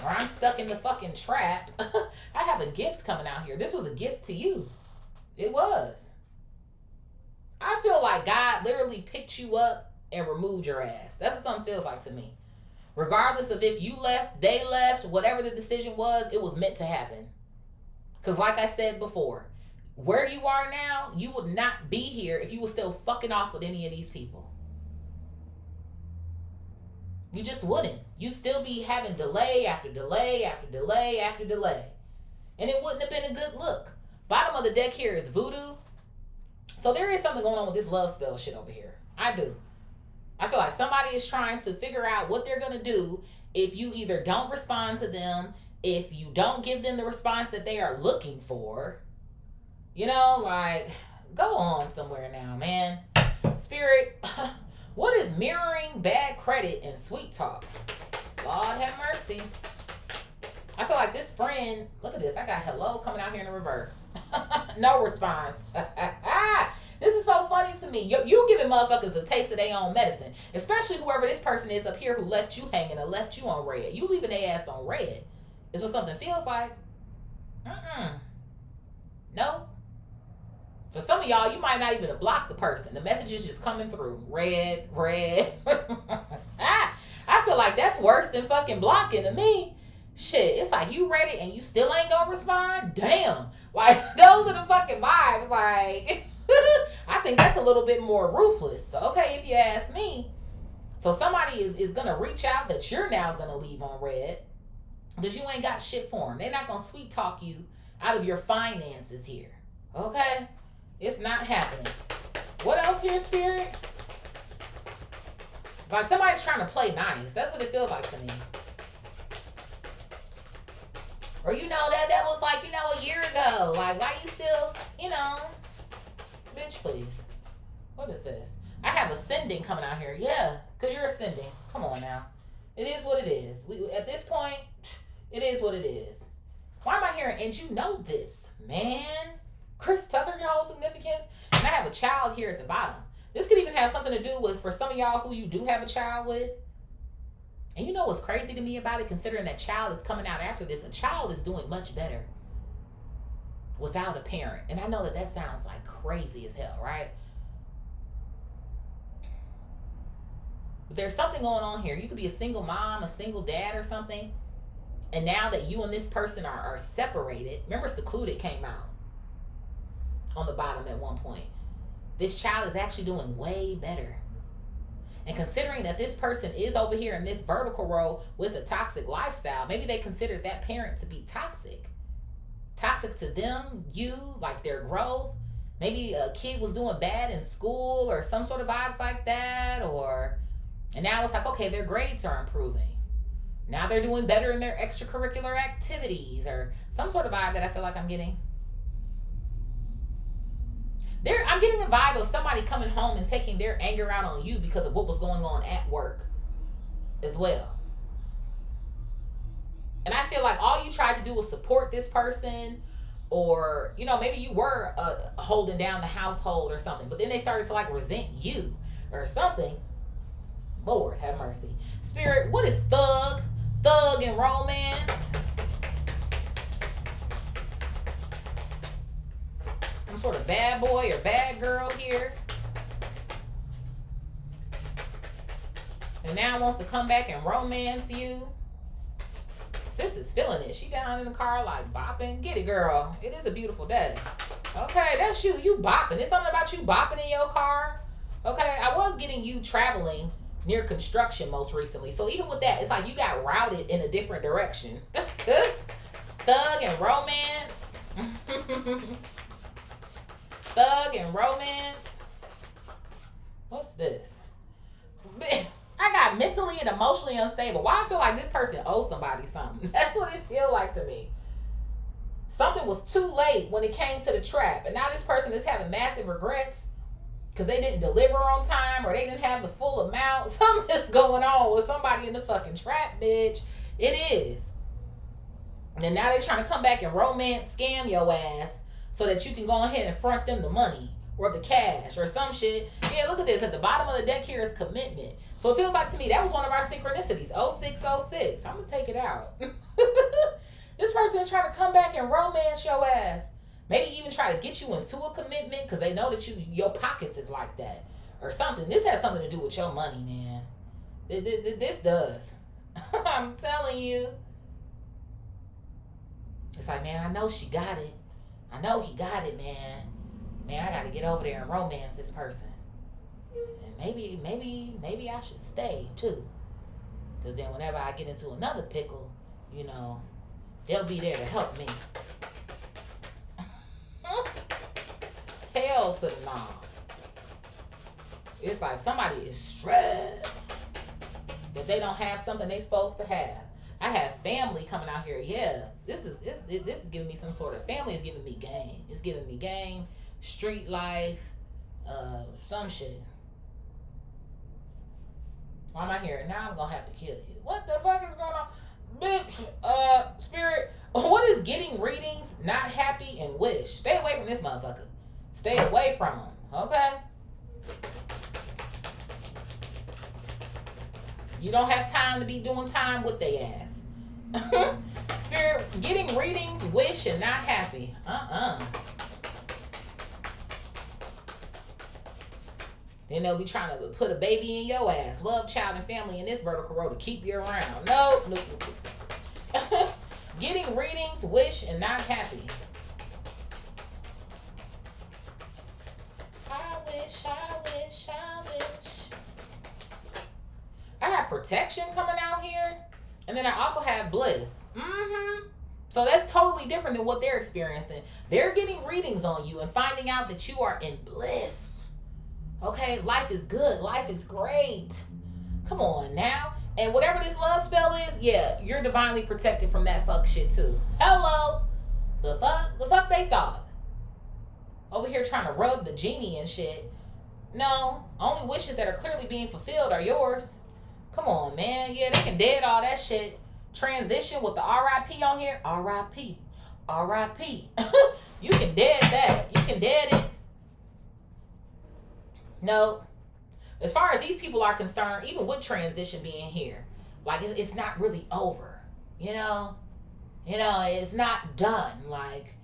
Speaker 1: Or I'm stuck in the fucking trap. I have a gift coming out here. This was a gift to you. It was. I feel like God literally picked you up and removed your ass. That's what something feels like to me. Regardless of if you left, they left, whatever the decision was, it was meant to happen. Because like I said before, where you are now, you would not be here if you were still fucking off with any of these people. You just wouldn't. You'd still be having delay after delay after delay after delay. And it wouldn't have been a good look. Bottom of the deck here is voodoo. So there is something going on with this love spell shit over here. I do. I feel like somebody is trying to figure out what they're going to do if you either don't respond to them, if you don't give them the response that they are looking for. Like, go on somewhere now, man. Spirit, what is mirroring bad credit and sweet talk? Lord have mercy. I feel like this friend, look at this. I got hello coming out here in the reverse. No response. This is so funny to me. You giving motherfuckers a taste of their own medicine. Especially whoever this person is up here who left you hanging or left you on red. You leaving their ass on red is what something feels like. No. For some of y'all, you might not even have blocked the person. The message is just coming through. Red, red. I feel like that's worse than fucking blocking to me. Shit, it's like you read it and you still ain't gonna respond? Damn. Like, those are the fucking vibes. Like, I think that's a little bit more ruthless. So, okay, if you ask me. So somebody is gonna reach out that you're now gonna leave on red because you ain't got shit for them. They're not gonna sweet talk you out of your finances here. Okay? It's not happening. What else here, Spirit? Like somebody's trying to play nice. That's what it feels like to me. Or that was like, a year ago. Like, why you still, bitch, please. What is this? I have ascending coming out here. Yeah, because you're ascending. Come on now. It is what it is. At this point, it is what it is. Why am I hearing, and you know this, man? Chris Tucker, your whole significance. And I have a child here at the bottom. This could even have something to do with, for some of y'all who you do have a child with. And you know what's crazy to me about it, considering that child is coming out after this, a child is doing much better without a parent. And I know that sounds like crazy as hell, right? But there's something going on here. You could be a single mom, a single dad or something. And now that you and this person are separated, remember secluded came out on the bottom at one point. This child is actually doing way better. And considering that this person is over here in this vertical row with a toxic lifestyle, maybe they considered that parent to be toxic. Toxic to them, you, like their growth. Maybe a kid was doing bad in school or some sort of vibes like that. And now it's like, okay, their grades are improving. Now they're doing better in their extracurricular activities or some sort of vibe that I feel like I'm getting. I'm getting a vibe of somebody coming home and taking their anger out on you because of what was going on at work as well. And I feel like all you tried to do was support this person, or, maybe you were holding down the household or something, but then they started to like resent you or something. Lord have mercy. Spirit, what is thug and romance? Some sort of bad boy or bad girl here. And now wants to come back and romance you. Sis is feeling it. She down in the car like bopping. Get it, girl. It is a beautiful day. Okay, that's you. You bopping. There's something about you bopping in your car. Okay, I was getting you traveling near construction most recently. So even with that, it's like you got routed in a different direction. Thug and romance. Thug and romance. What's this? I got mentally and emotionally unstable. Why I feel like this person owes somebody something. That's what it feels like to me. Something was too late when it came to the trap. And now this person is having massive regrets because they didn't deliver on time or they didn't have the full amount. Something is going on with somebody in the fucking trap, bitch. It is. And now they're trying to come back and romance scam your ass so that you can go ahead and front them the money or the cash or some shit. Yeah, look at this. At the bottom of the deck here is commitment. So it feels like to me that was one of our synchronicities. 0606. I'm going to take it out. This person is trying to come back and romance your ass. Maybe even try to get you into a commitment because they know that your pockets is like that or something. This has something to do with your money, man. This does. I'm telling you. It's like, man, I know she got it. I know he got it, man. Man, I got to get over there and romance this person. And maybe I should stay too. Because then whenever I get into another pickle, they'll be there to help me. Hell to the no. It's like somebody is stressed that they don't have something they supposed to have. I have family coming out here. Yeah, this is giving me some sort of family. Is giving me game. It's giving me game, street life, some shit. Why am I here? Now I'm gonna have to kill you. What the fuck is going on, bitch? Spirit, what is getting readings? Not happy and wish. Stay away from this motherfucker. Stay away from him. Okay. You don't have time to be doing time with their ass. Spirit, getting readings, wish, and not happy. Then they'll be trying to put a baby in your ass. Love, child, and family in this vertical row to keep you around. No. Getting readings, wish, and not happy. I wish. I have protection coming out here. And then I also have bliss. So that's totally different than what they're experiencing. They're getting readings on you and finding out that you are in bliss. Okay, life is good. Life is great. Come on now. And whatever this love spell is, yeah, you're divinely protected from that fuck shit too. Hello. The fuck they thought. Over here trying to rub the genie and shit. No, only wishes that are clearly being fulfilled are yours. Come on, man. Yeah, they can dead all that shit. Transition with the RIP on here. RIP. RIP. You can dead that. You can dead it. No. As far as these people are concerned, even with transition being here, like it's not really over. You know, it's not done. Like,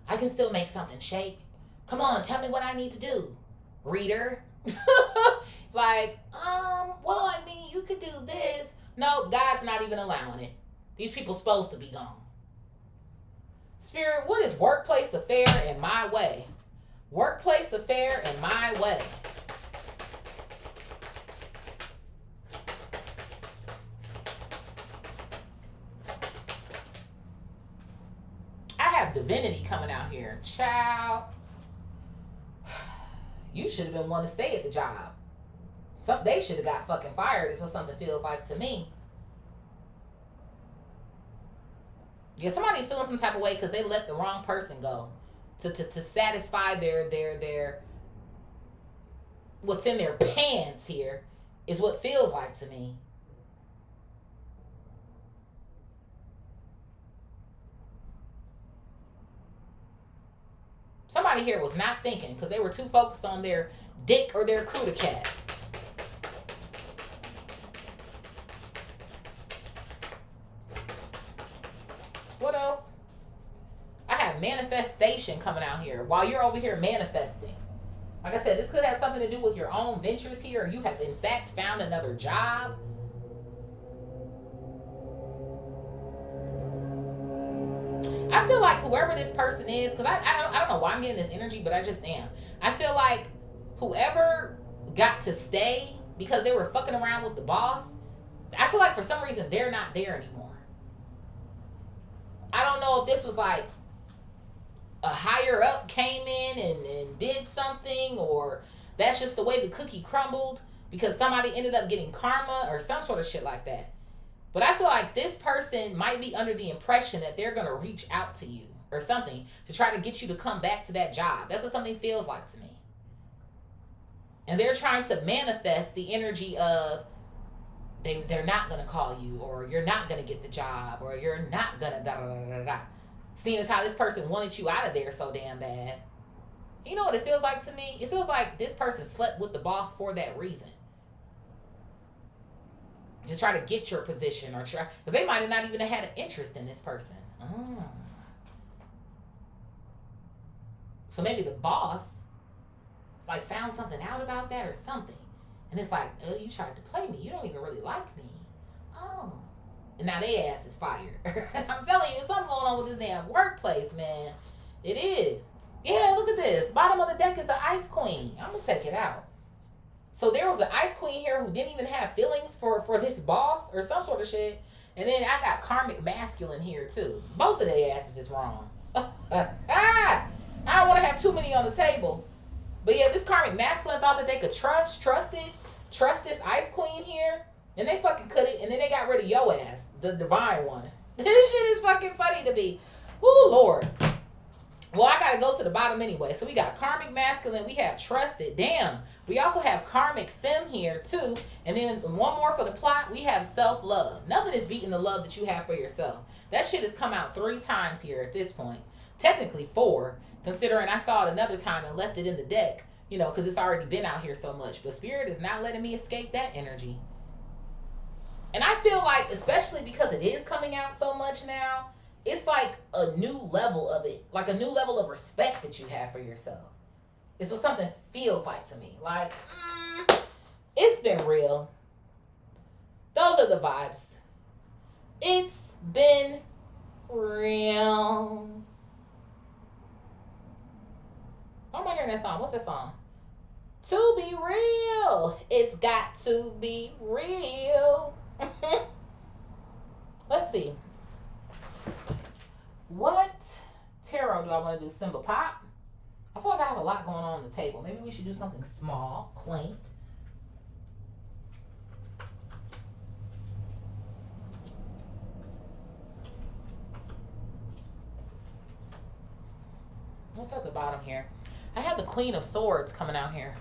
Speaker 1: I can still make something shake. Come on, tell me what I need to do, reader. Like, well, I mean, you could do this. No, God's not even allowing it. These people supposed to be gone. Spirit, what is workplace affair in my way? Workplace affair in my way. I have divinity coming out here. Child. You should have been one to stay at the job. They should have got fucking fired is what something feels like to me. Yeah, somebody's feeling some type of way because they let the wrong person go to satisfy their what's in their pants here is what feels like to me. Somebody here was not thinking because they were too focused on their dick or their cootie cat. What else? I have manifestation coming out here while you're over here manifesting. Like I said, this could have something to do with your own ventures here, or you have in fact found another job. I feel like whoever this person is, because I don't know why I'm getting this energy, but I just am. I feel like whoever got to stay because they were fucking around with the boss, I feel like for some reason they're not there anymore. I don't know if this was like a higher up came in and did something, or that's just the way the cookie crumbled because somebody ended up getting karma or some sort of shit like that. But I feel like this person might be under the impression that they're going to reach out to you or something to try to get you to come back to that job. That's what something feels like to me. And they're trying to manifest the energy of they're not going to call you, or you're not going to get the job, or you're not going to da-da-da-da-da. Seeing as how this person wanted you out of there so damn bad. You know what it feels like to me? It feels like this person slept with the boss for that reason. To try to get your position, or try, because they might have not even had an interest in this person. So maybe the boss like found something out about that or something. And it's like, oh, you tried to play me. You don't even really like me. Oh. And now their ass is fired. I'm telling you, something going on with this damn workplace, man. It is. Yeah, look at this. Bottom of the deck is an ice queen. I'm going to take it out. So there was an ice queen here who didn't even have feelings for this boss or some sort of shit. And then I got karmic masculine here too. Both of their asses is wrong. I don't want to have too many on the table. But yeah, this karmic masculine thought that they could trust this ice queen here. And they fucking cut it. And then they got rid of your ass, the divine one. This shit is fucking funny to me. Ooh, Lord. Well, I gotta go to the bottom anyway. So we got karmic masculine. We have trusted. Damn. We also have karmic femme here too. And then one more for the plot. We have self-love. Nothing is beating the love that you have for yourself. That shit has come out 3 times here at this point. Technically 4, considering I saw it another time and left it in the deck. You know, because it's already been out here so much. But Spirit is not letting me escape that energy. And I feel like, especially because it is coming out so much now, it's like a new level of it. Like a new level of respect that you have for yourself. It's what something feels like to me. Like, it's been real. Those are the vibes. It's been real. Why am I hearing that song? What's that song? To be real. It's got to be real. Let's see. What tarot do I want to do? Symbol pop? I feel like I have a lot going on the table. Maybe we should do something small, quaint. What's at the bottom here? I have the Queen of Swords coming out here.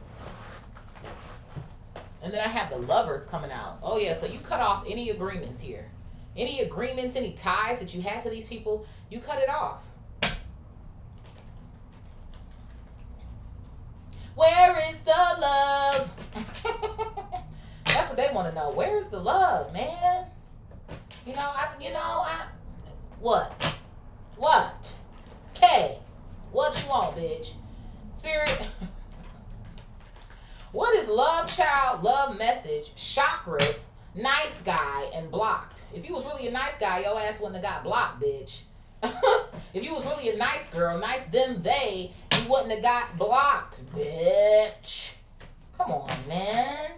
Speaker 1: And then I have the Lovers coming out. Oh yeah, so you cut off any agreements here. Any agreements, any ties that you had to these people, you cut it off. Where is the love? That's what they want to know. Where's the love, man? What? K, what you want, bitch? Spirit. What is love child, love message, chakras, nice guy, and blocked? If you was really a nice guy, your ass wouldn't have got blocked, bitch. If you was really a nice girl, nice them, they, you wouldn't have got blocked, bitch. Come on, man.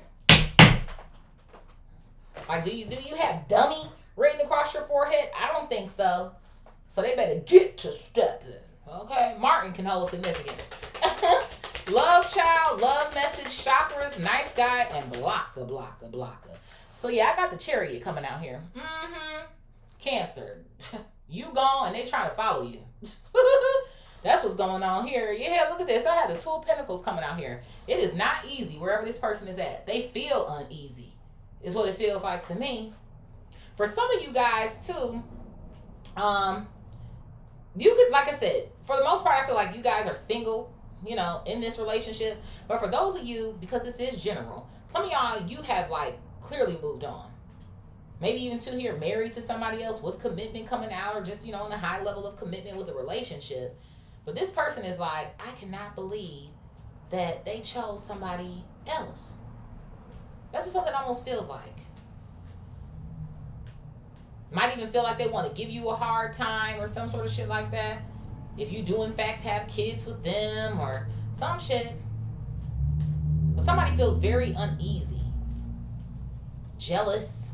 Speaker 1: Like, do you have dummy written across your forehead? I don't think so. So they better get to stepping. Okay? Martin can hold significance. Love child, love message, chakras, nice guy, and blocker. So yeah, I got the Chariot coming out here. Cancer. You gone and they trying to follow you. That's what's going on here. Yeah, look at this. I have the Two of Pentacles coming out here. It is not easy wherever this person is at. They feel uneasy, is what it feels like to me. For some of you guys too, you could, like I said, for the most part, I feel like you guys are single, in this relationship. But for those of you, because this is general, some of y'all, you have like clearly moved on. Maybe even two here, married to somebody else with commitment coming out, or just, on a high level of commitment with a relationship. But this person is like, I cannot believe that they chose somebody else. That's what something almost feels like. Might even feel like they want to give you a hard time or some sort of shit like that. If you do in fact have kids with them or some shit. But somebody feels very uneasy. Jealous.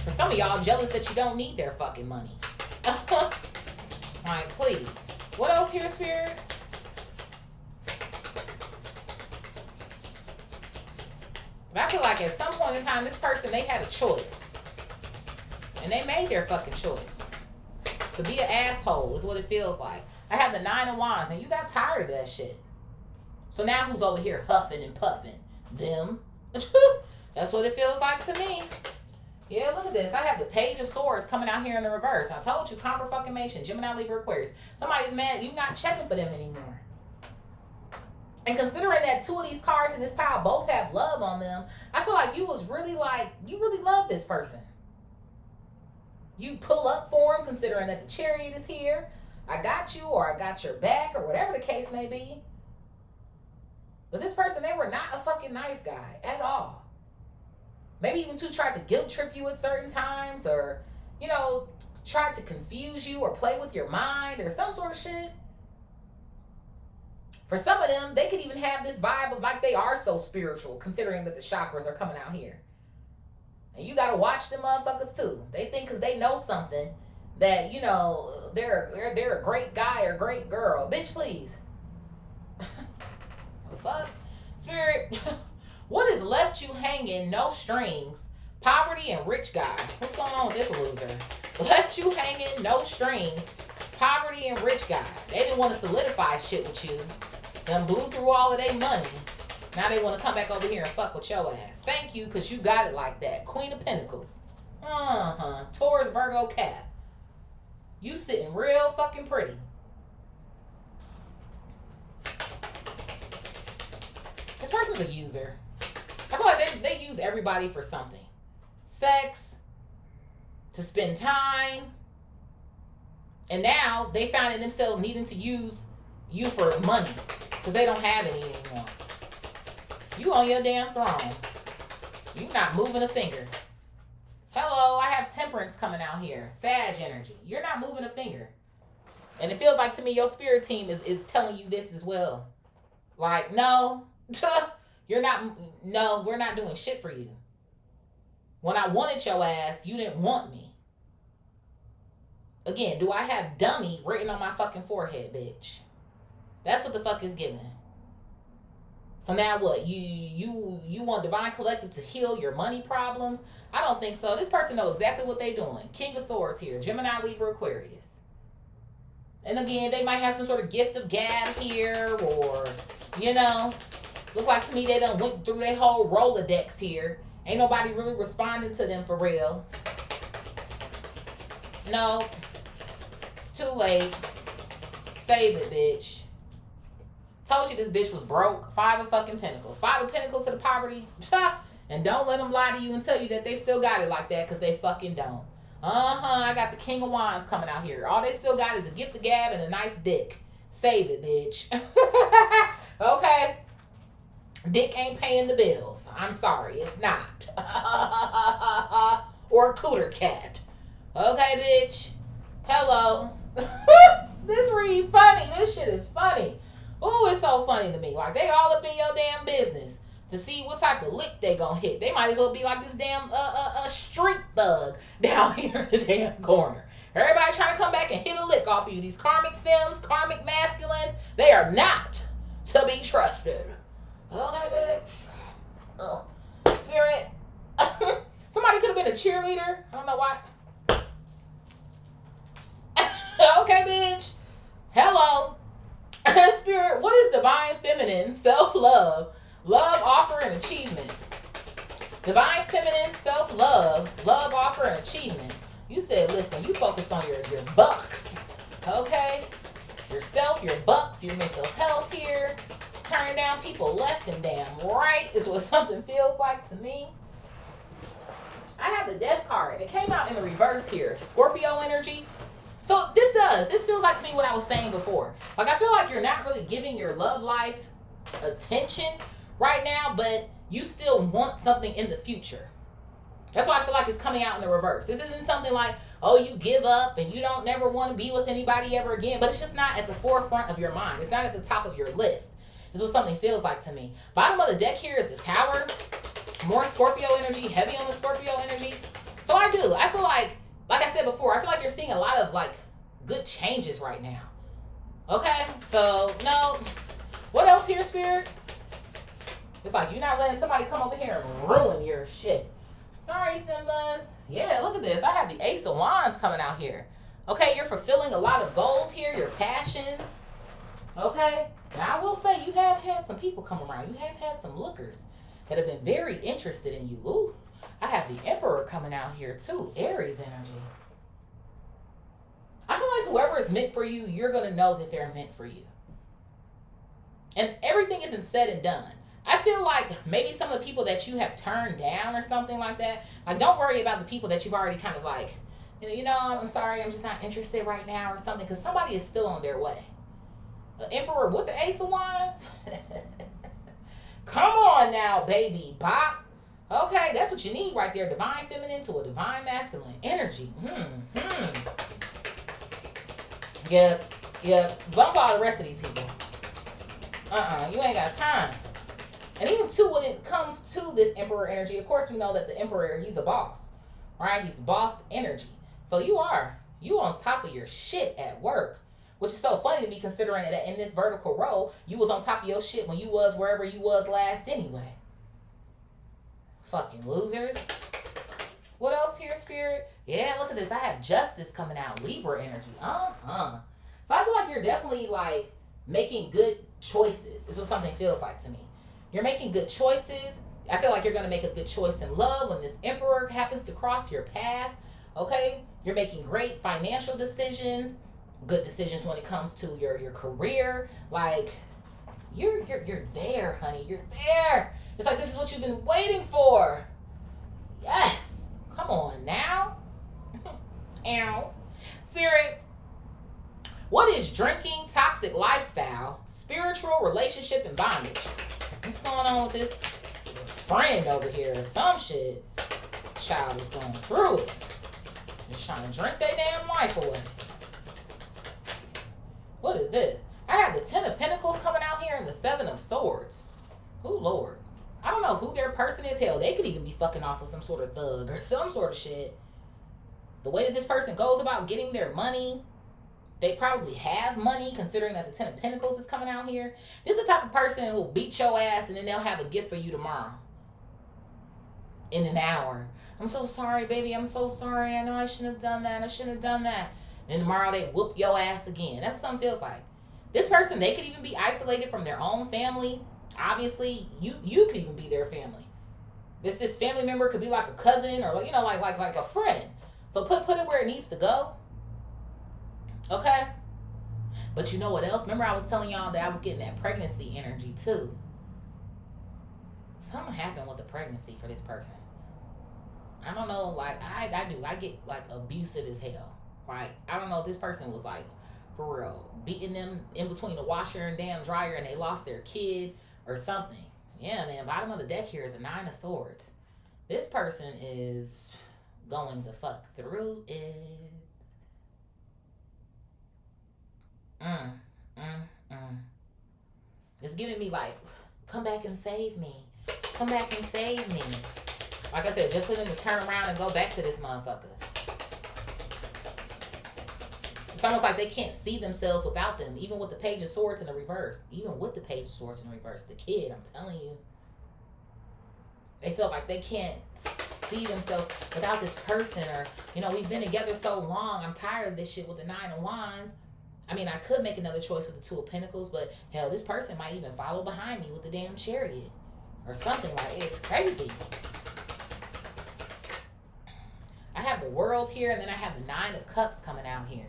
Speaker 1: For some of y'all, jealous that you don't need their fucking money. Alright, please. What else here, Spirit? But I feel like at some point in time, this person, they had a choice. And they made their fucking choice. To be an asshole is what it feels like. I have the 9 of Wands, and you got tired of that shit. So now who's over here huffing and puffing? Them. That's what it feels like to me. Yeah, look at this. I have the Page of Swords coming out here in the reverse. I told you, confirmation, Gemini, Libra, Aquarius. Somebody's mad. You're not checking for them anymore. And considering that 2 of these cards in this pile both have love on them, I feel like you really love this person. You pull up for them, considering that the Chariot is here. I got you, or I got your back, or whatever the case may be. But this person, they were not a fucking nice guy at all. Maybe even tried to guilt trip you at certain times, or, tried to confuse you or play with your mind or some sort of shit. For some of them, they could even have this vibe of like they are so spiritual, considering that the chakras are coming out here. And you got to watch them motherfuckers too. They think because they know something that, they're a great guy or great girl. Bitch, please. The fuck? Spirit, what is left you hanging, no strings, poverty and rich guy? What's going on with this loser? Left you hanging, no strings, poverty and rich guy. They didn't want to solidify shit with you. Them blew through all of their money. Now they want to come back over here and fuck with your ass. Thank you, because you got it like that. Queen of Pentacles. Taurus, Virgo, Cap. You sitting real fucking pretty. This person's a user. I feel like they use everybody for something. Sex. To spend time. And now they finding themselves needing to use you for money because they don't have any anymore. You on your damn throne. You not moving a finger. Hello, I have temperance coming out here. Sag energy. You're not moving a finger. And it feels like to me your spirit team is telling you this as well. Like, no, you're not, no, we're not doing shit for you. When I wanted your ass, you didn't want me. Again, do I have dummy written on my fucking forehead, bitch? That's what the fuck is given. So now what? You want Divine Collective to heal your money problems? I don't think so. This person knows exactly what they're doing. King of Swords here. Gemini, Libra, Aquarius. And again, they might have some sort of gift of gab here, or, you know, look like to me they done went through their whole Rolodex here. Ain't nobody really responding to them for real. No. It's too late. Save it, bitch. Told you this bitch was broke. 5 of fucking Pentacles. 5 of Pentacles to the poverty. And don't let them lie to you and tell you that they still got it like that, because they fucking don't. I got the King of Wands coming out here. All they still got is a gift of gab and a nice dick. Save it, bitch. Okay. Dick ain't paying the bills. I'm sorry, it's not. Or a cooter cat. Okay, bitch. Hello. This read funny. This shit is funny. Ooh, it's so funny to me. Like, they all up in your damn business to see what type of lick they gonna hit. They might as well be like this damn street thug down here in the damn corner. Everybody trying to come back and hit a lick off of you. These karmic femmes, karmic masculines, they are not to be trusted. Okay, bitch. Ugh. Spirit. Somebody could have been a cheerleader. I don't know why. Okay, bitch. Hello. Spirit, what is divine feminine, self-love, love, offer, and achievement? Divine feminine, self-love, love, offer, and achievement. You said, listen, you focused on your bucks. Okay? Yourself, your bucks, your mental health here. Turning down people left and damn right is what something feels like to me. I have the Death card, and it came out in the reverse here. Scorpio energy. So this feels like to me what I was saying before. Like, I feel like you're not really giving your love life attention right now, but you still want something in the future. That's why I feel like it's coming out in the reverse. This isn't something like, oh, you give up and you don't never want to be with anybody ever again, but it's just not at the forefront of your mind. It's not at the top of your list. Is what something feels like to me. Bottom of the deck here is the Tower. More Scorpio energy, heavy on the Scorpio energy. So I do. I feel like I said before, I feel like you're seeing a lot of like good changes right now. Okay, so no. What else here, Spirit? It's like you're not letting somebody come over here and ruin your shit. Sorry, Simbas. Yeah, look at this. I have the Ace of Wands coming out here. Okay, you're fulfilling a lot of goals here, your passions. Okay, now I will say you have had some people come around. You have had some lookers that have been very interested in you. Ooh, I have the Emperor coming out here too. Aries energy. I feel like whoever is meant for you, you're going to know that they're meant for you. And everything isn't said and done. I feel like maybe some of the people that you have turned down or something like that, like, don't worry about the people that you've already kind of like, you know, I'm sorry, I'm just not interested right now or something, because somebody is still on their way. The Emperor with the Ace of Wands? Come on now, baby bop. Okay, that's what you need right there. Divine feminine to a divine masculine energy. Yep. Bump all the rest of these people. You ain't got time. And even too, when it comes to this Emperor energy, of course we know that the Emperor, he's a boss. Right? He's boss energy. So you on top of your shit at work. Which is so funny to me, considering that in this vertical row, you was on top of your shit when you was wherever you was last anyway. Fucking losers. What else here, Spirit? Yeah, look at this. I have Justice coming out. Libra energy. So I feel like you're definitely like making good choices. Is what something feels like to me. You're making good choices. I feel like you're going to make a good choice in love when this Emperor happens to cross your path. Okay? You're making great financial decisions. Good decisions when it comes to your career. Like, you're there, honey. You're there. It's like this is what you've been waiting for. Yes. Come on now. Ow. Spirit, What is drinking, toxic lifestyle, spiritual, relationship, and bondage? What's going on with this friend over here? Some shit. Child is going through it. Just trying to drink their damn life away. What is this? I have the 10 of Pentacles coming out here and the 7 of Swords. Oh, Lord. I don't know who their person is. Hell, they could even be fucking off with some sort of thug or some sort of shit. The way that this person goes about getting their money, they probably have money, considering that the 10 of Pentacles is coming out here. This is the type of person who will beat your ass and then they'll have a gift for you tomorrow. In an hour. I'm so sorry, baby. I'm so sorry. I know I shouldn't have done that. I shouldn't have done that. And tomorrow they whoop your ass again. That's what something feels like. This person, they could even be isolated from their own family. Obviously, you could even be their family. This family member could be like a cousin or, you know, like a friend. So put it where it needs to go. Okay? But you know what else? Remember I was telling y'all that I was getting that pregnancy energy too. Something happened with the pregnancy for this person. I don't know, like, I get, like, abusive as hell. Like, I don't know if this person was, like, for real, beating them in between the washer and damn dryer and they lost their kid or something. Yeah, man, bottom of the deck here is a 9 of Swords. This person is going the fuck through it. It's giving me, like, come back and save me. Come back and save me. Like I said, just for them to turn around and go back to this motherfucker. It's almost like they can't see themselves without them, even with the Page of Swords in the reverse. Even with the Page of Swords in the reverse. The kid, I'm telling you. They feel like they can't see themselves without this person. Or, you know, we've been together so long. I'm tired of this shit with the 9 of Wands. I mean, I could make another choice with the 2 of Pentacles, but hell, this person might even follow behind me with the damn Chariot. Or something like it. It's crazy. I have the World here, and then I have the 9 of Cups coming out here.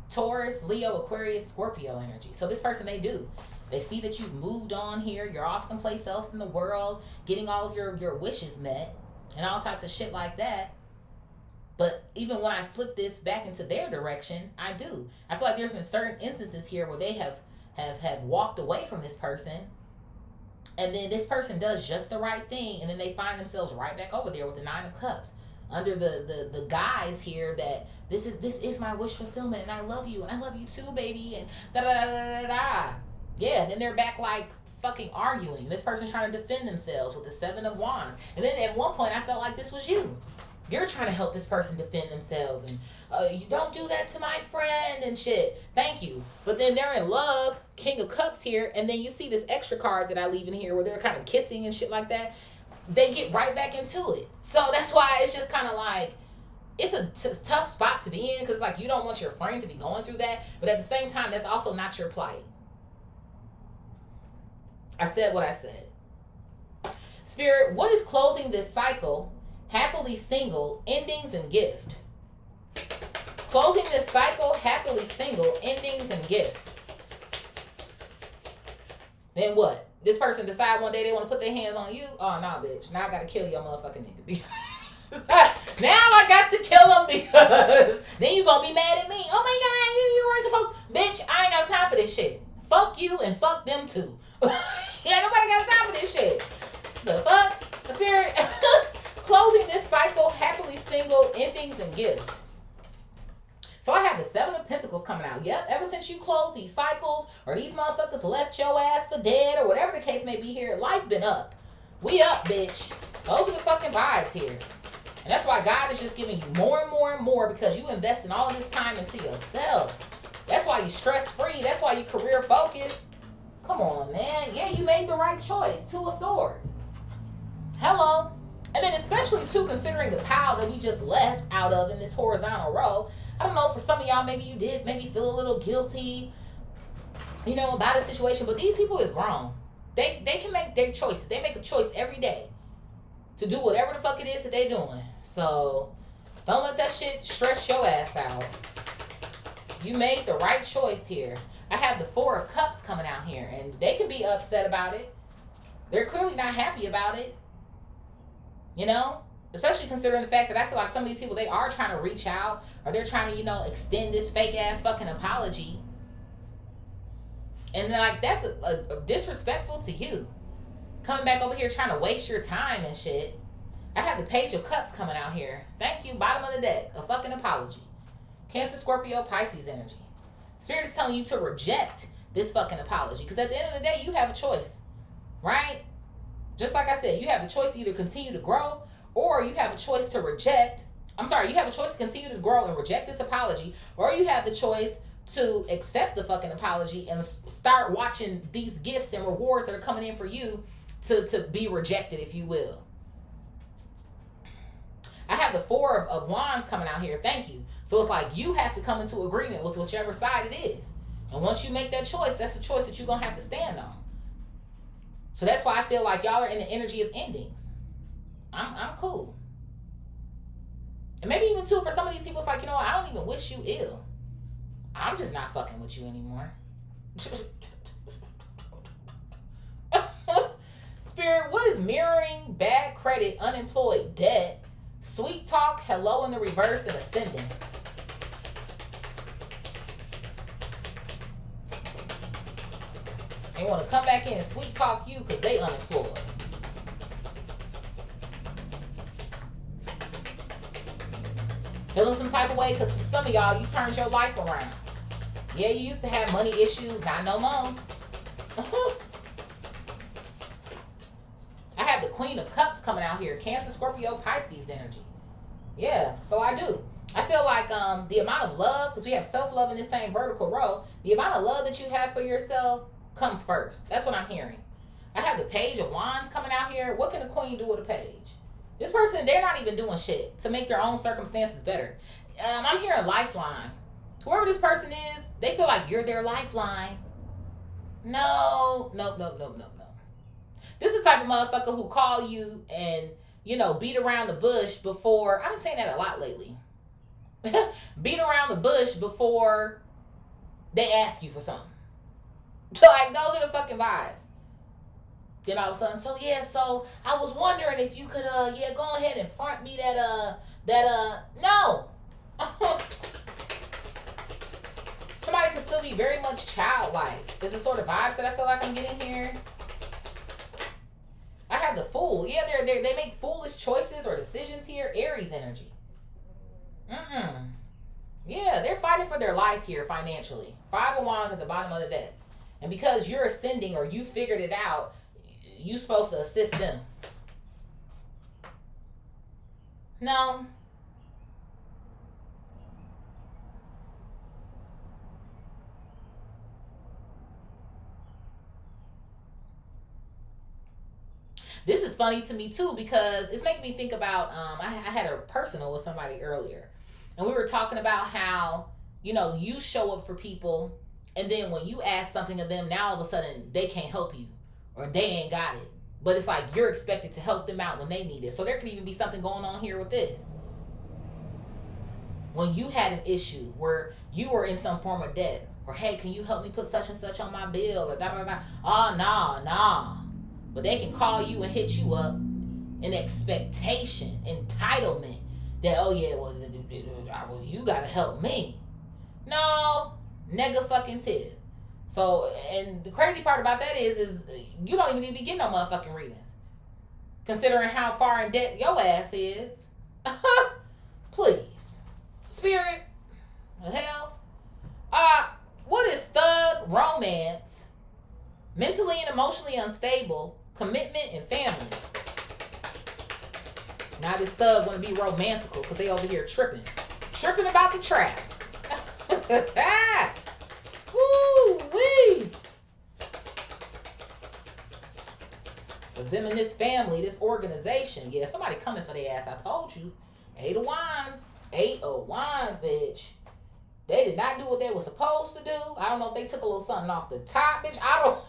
Speaker 1: Taurus, Leo, Aquarius, Scorpio energy. So this person, they see that you've moved on here. You're off someplace else in the world, getting all of your wishes met, and all types of shit like that. But even when I flip this back into their direction, I do. I feel like there's been certain instances here where they have walked away from this person. And then this person does just the right thing, and then they find themselves right back over there with the 9 of Cups. Under the guise here that this is my wish fulfillment, and I love you, and I love you too, baby, and da da da da da da. Yeah, and then they're back like fucking arguing. This person's trying to defend themselves with the 7 of Wands. And then at one point I felt like this was you. You're trying to help this person defend themselves, and you don't do that to my friend and shit. Thank you. But then they're in love, King of Cups here, and then you see this extra card that I leave in here where they're kind of kissing and shit like that. They get right back into it. So that's why it's just kind of like, it's a tough spot to be in, because like you don't want your friend to be going through that, but at the same time, that's also not your plight. I said what I said. Spirit, what is closing this cycle? Happily single, endings, and gift. Closing this cycle, happily single, endings, and gift. Then what? This person decide one day they want to put their hands on you? Oh, nah, bitch. Now I got to kill your motherfucking nigga. Now I got to kill him because then you going to be mad at me. Oh my God, you weren't supposed. Bitch, I ain't got time for this shit. Fuck you and fuck them too. Yeah, nobody got time for this shit. The fuck? The Spirit. Closing this cycle, happily single, endings, and gifts. So I have the 7 of Pentacles coming out. Yep, ever since you closed these cycles, or these motherfuckers left your ass for dead, or whatever the case may be here, life been up. We up, bitch. Those are the fucking vibes here. And that's why God is just giving you more and more and more, because you investing all this time into yourself. That's why you stress-free. That's why you career-focused. Come on, man. Yeah, you made the right choice. 2 of Swords. Hello. And then especially, too, considering the pile that we just left out of in this horizontal row, I don't know, for some of y'all, maybe you did maybe feel a little guilty, you know, about a situation. But these people is grown. They can make their choices. They make a choice every day to do whatever the fuck it is that they doing. So don't let that shit stress your ass out. You made the right choice here. I have the 4 of Cups coming out here, and they can be upset about it. They're clearly not happy about it. You know? Especially considering the fact that I feel like some of these people, they are trying to reach out, or they're trying to, you know, extend this fake ass fucking apology. And like, that's a disrespectful to you. Coming back over here trying to waste your time and shit. I have the Page of Cups coming out here. Thank you. Bottom of the deck. A fucking apology. Cancer, Scorpio, Pisces energy. Spirit is telling you to reject this fucking apology. Because at the end of the day, you have a choice. Right? Just like I said, you have a choice to either continue to grow or you have a choice to reject. I'm sorry, you have a choice to continue to grow and reject this apology, or you have the choice to accept the fucking apology and start watching these gifts and rewards that are coming in for you to be rejected, if you will. I have the Four of Wands coming out here. Thank you. So it's like you have to come into agreement with whichever side it is. And once you make that choice, that's the choice that you're going to have to stand on. So that's why I feel like y'all are in the energy of endings. I'm cool. And maybe even too, for some of these people, it's like, you know what, I don't even wish you ill. I'm just not fucking with you anymore. Spirit, what is mirroring, bad credit, unemployed, debt, sweet talk, hello in the reverse, and ascending? They want to come back in and sweet talk you because they unemployed. Feeling some type of way because for some of y'all, you turned your life around. Yeah, you used to have money issues, not no more. I have the Queen of Cups coming out here. Cancer, Scorpio, Pisces energy. Yeah, so I do. I feel like the amount of love, because we have self-love in this same vertical row, the amount of love that you have for yourself comes first. That's what I'm hearing. I have the Page of Wands coming out here. What can a queen do with a page? This person, they're not even doing shit to make their own circumstances better. I'm hearing lifeline. Whoever this person is, they feel like you're their lifeline. No. This is the type of motherfucker who call you and, you know, beat around the bush before. I've been saying that a lot lately. Beat around the bush before they ask you for something. So, like, those are the fucking vibes. Then all of a sudden, so I was wondering if you could, go ahead and front me no. Somebody could still be very much childlike. There's the sort of vibes that I feel like I'm getting here. I have the Fool. Yeah, they make foolish choices or decisions here. Aries energy. Yeah, they're fighting for their life here financially. Five of Wands at the bottom of the deck. And because you're ascending or you figured it out, you're supposed to assist them. No. This is funny to me too because it's making me think about, I had a personal with somebody earlier. And we were talking about how, you know, you show up for people and then when you ask something of them, now all of a sudden they can't help you. Or they ain't got it. But it's like you're expected to help them out when they need it. So there could even be something going on here with this. When you had an issue where you were in some form of debt. Or, hey, can you help me put such and such on my bill? Or da. Oh, nah. But they can call you and hit you up in expectation, entitlement. That, oh yeah, well, you gotta help me. No, nigga fucking tip. So, and the crazy part about that is you don't even need to be getting no motherfucking readings. Considering how far in debt your ass is. Please. Spirit. The hell? What is thug, romance, mentally and emotionally unstable, commitment, and family? Now this thug want to be romantical because they over here tripping. Tripping about the trap. Woo-wee. Because them and this family, this organization, yeah, somebody coming for their ass. I told you. 8 of Wands. 8 of Wands, bitch. They did not do what they were supposed to do. I don't know if they took a little something off the top, bitch. I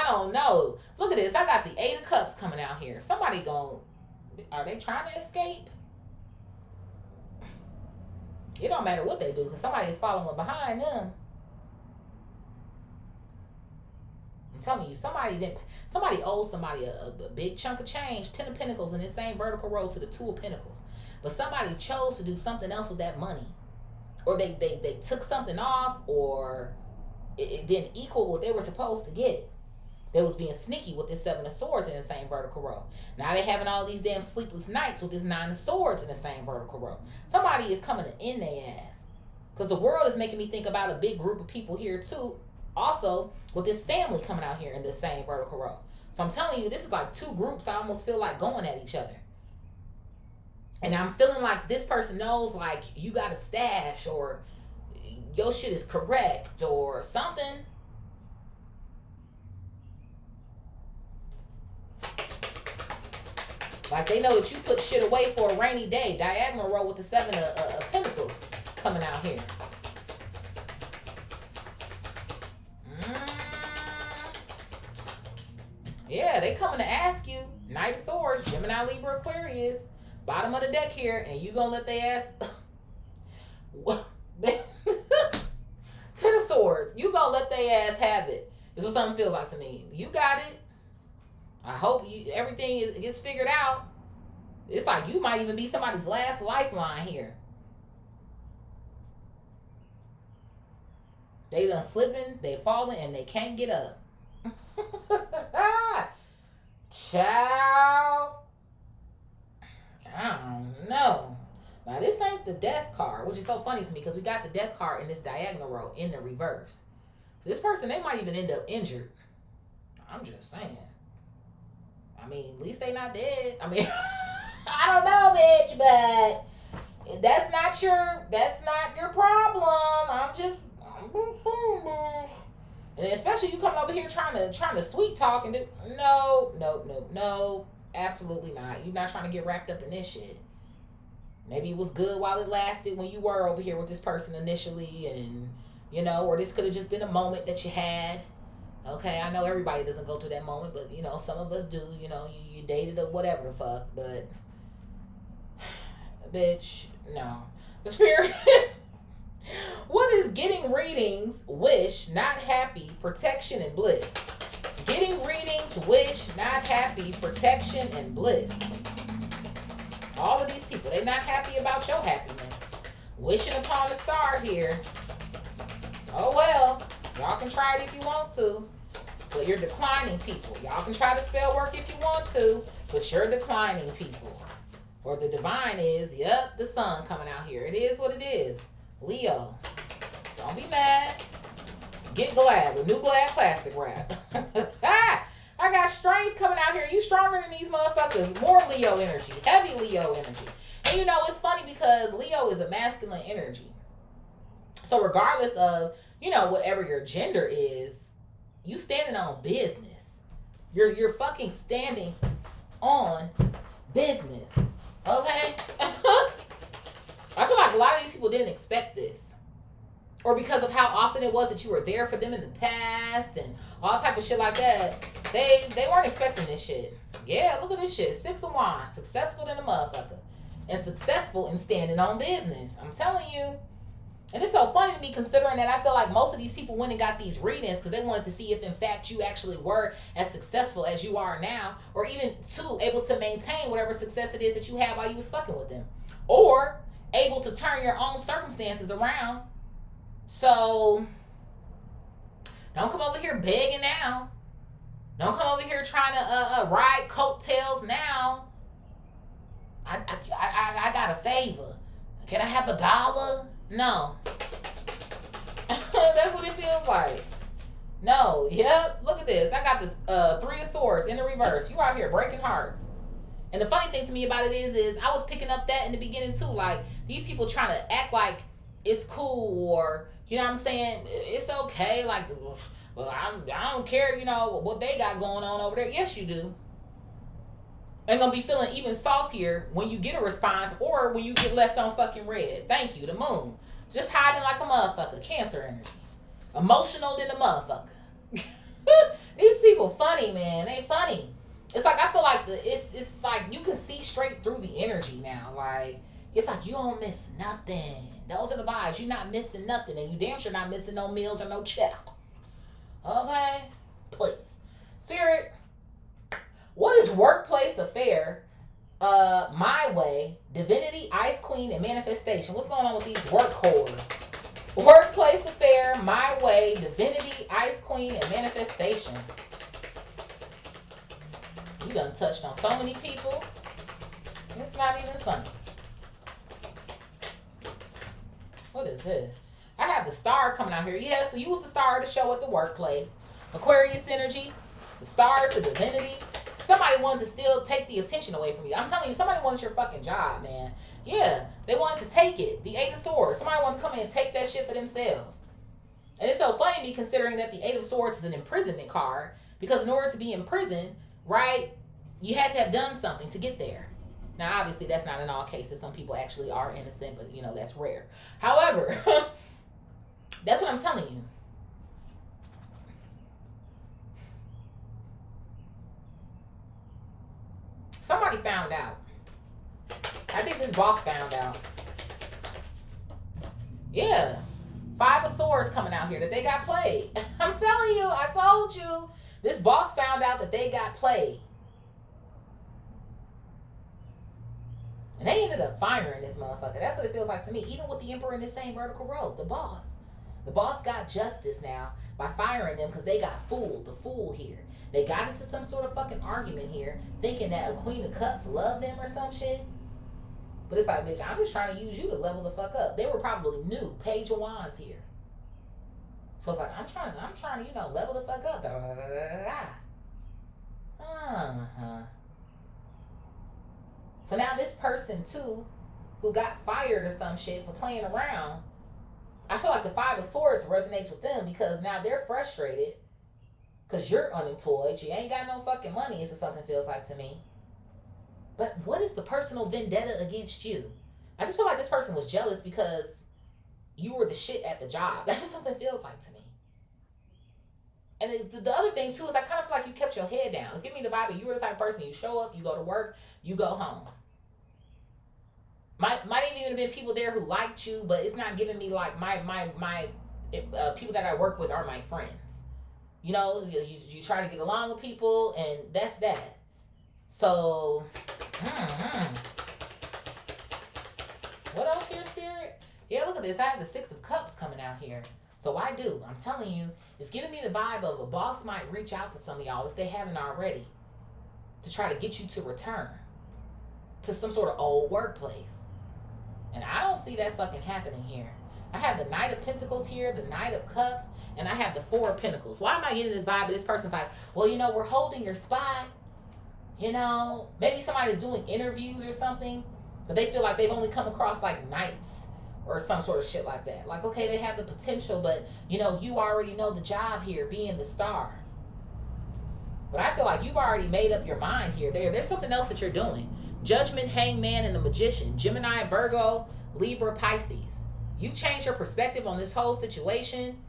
Speaker 1: don't know. Look at this. I got the 8 of Cups coming out here. Somebody are they trying to escape? It don't matter what they do because somebody is following behind them. I'm telling you, somebody owes somebody a big chunk of change. 10 of Pentacles in this same vertical row to the 2 of Pentacles. But somebody chose to do something else with that money. Or they took something off, or it didn't equal what they were supposed to get. They was being sneaky with this 7 of Swords in the same vertical row. Now they having all these damn sleepless nights with this 9 of Swords in the same vertical row. Somebody is coming to end their ass. Because the world is making me think about a big group of people here too. Also, with this family coming out here in this same vertical row. So I'm telling you, this is like 2 groups. I almost feel like going at each other. And I'm feeling like this person knows like you got a stash or your shit is correct or something. Like they know that you put shit away for a rainy day. Diagonal row with the 7 of Pentacles coming out here. Yeah, they coming to ask you. Knight of Swords, Gemini, Libra, Aquarius. Bottom of the deck here. And you gonna let they ask... Ten of Swords. You gonna let they ass have it. Is what something feels like to me. You got it. I hope everything gets figured out. It's like you might even be somebody's last lifeline here. They done slipping, they falling, and they can't get up. Child. I don't know. Now, this ain't the death card, which is so funny to me because we got the death card in this diagonal row in the reverse. So this person, they might even end up injured. I'm just saying. I mean, at least they not dead. I mean, I don't know, bitch, but that's not your problem. I'm just saying. And especially you coming over here trying to sweet talk and do no, absolutely not. You're not trying to get wrapped up in this shit. Maybe it was good while it lasted when you were over here with this person initially, and you know, or this could have just been a moment that you had. Okay, I know everybody doesn't go through that moment, but you know, some of us do. You know, you dated or whatever the fuck, but bitch, no. The spirit. What is getting readings, wish, not happy, protection, and bliss? Getting readings, wish, not happy, protection, and bliss. All of these people, they're not happy about your happiness. Wishing upon a star here. Oh well, y'all can try it if you want to, but you're declining people. Y'all can try to spell work if you want to, but you're declining people. Or the divine is, yep, the sun coming out here. It is what it is. Leo, don't be mad. Get glad with new glad plastic wrap. I got strength coming out here. You stronger than these motherfuckers. More Leo energy. Heavy Leo energy. And you know, it's funny because Leo is a masculine energy. So regardless of, you know, whatever your gender is, you standing on business. You're fucking standing on business. Okay? I feel like a lot of these people didn't expect this. Or because of how often it was that you were there for them in the past and all type of shit like that. They weren't expecting this shit. Yeah, look at this shit. 6 of Wands. Successful than a motherfucker. And successful in standing on business. I'm telling you. And it's so funny to me considering that I feel like most of these people went and got these readings because they wanted to see if in fact you actually were as successful as you are now. Or even able to maintain whatever success it is that you had while you was fucking with them. Or able to turn your own circumstances around. So, don't come over here begging now. Don't come over here trying to ride coattails now. I got a favor. Can I have $1? No. That's what it feels like. No. Yep. Look at this. I got the 3 of Swords in the reverse. You out here breaking hearts. And the funny thing to me about it is I was picking up that in the beginning too. Like, these people trying to act like it's cool or, you know what I'm saying, it's okay. Like, well, I don't care, you know, what they got going on over there. Yes, you do. And gonna be feeling even saltier when you get a response or when you get left on fucking red. Thank you, the moon. Just hiding like a motherfucker. Cancer energy. Emotional than a motherfucker. These people funny, man. They funny. It's like, I feel like it's like you can see straight through the energy now. Like, it's like you don't miss nothing. Those are the vibes. You're not missing nothing. And you damn sure not missing no meals or no checks. Okay? Please. Spirit, what is workplace affair, my way, divinity, ice queen, and manifestation? What's going on with these work whores? Workplace affair, my way, divinity, ice queen, and manifestation. You done touched on so many people. It's not even funny. What is this? I have the star coming out here. Yeah, so you was the star of the show at the workplace. Aquarius energy, the star to divinity. Somebody wanted to still take the attention away from you. I'm telling you, somebody wanted your fucking job, man. Yeah, they wanted to take it. The Eight of Swords. Somebody wanted to come in and take that shit for themselves. And it's so funny to me considering that the Eight of Swords is an imprisonment card. Because in order to be in prison, right, you had to have done something to get there. Now, obviously, that's not in all cases. Some people actually are innocent, but, you know, that's rare. However, that's what I'm telling you. Somebody found out. I think this boss found out. Yeah. Five of Swords coming out here that they got played. I'm telling you, I told you. This boss found out that they got played. And they ended up firing this motherfucker. That's what it feels like to me. Even with the Emperor in the same vertical row. The boss. The boss got justice now by firing them because they got fooled. The fool here. They got into some sort of fucking argument here, thinking that a Queen of Cups loved them or some shit. But it's like, bitch, I'm just trying to use you to level the fuck up. They were probably new. Page of Wands here. So it's like, I'm trying to, you know, level the fuck up. Da, da, da, da, da. Uh-huh. So now this person too, who got fired or some shit for playing around, I feel like the Five of Swords resonates with them because now they're frustrated because you're unemployed. You ain't got no fucking money is what something feels like to me. But what is the personal vendetta against you? I just feel like this person was jealous because you were the shit at the job. That's just something it feels like to me. And the other thing too is I kind of feel like you kept your head down. It's giving me the vibe that you were the type of person, you show up, you go to work, you go home. Might even have been people there who liked you, but it's not giving me like my people that I work with are my friends. You know, you try to get along with people, and that's that. So, what else here, Spirit? Yeah, look at this. I have the Six of Cups coming out here. So I'm telling you, it's giving me the vibe of a boss might reach out to some of y'all, if they haven't already, to try to get you to return to some sort of old workplace. And I don't see that fucking happening here. I have the Knight of Pentacles here, the Knight of Cups, and I have the Four of Pentacles. Why am I getting this vibe of this person's like, well, you know, we're holding your spot. You know, maybe somebody's doing interviews or something, but they feel like they've only come across like knights or some sort of shit like that. Like, okay, they have the potential, but, you know, you already know the job here, being the star. But I feel like you've already made up your mind here. There's something else that you're doing. Judgment, Hangman, and the Magician. Gemini, Virgo, Libra, Pisces. You've changed your perspective on this whole situation.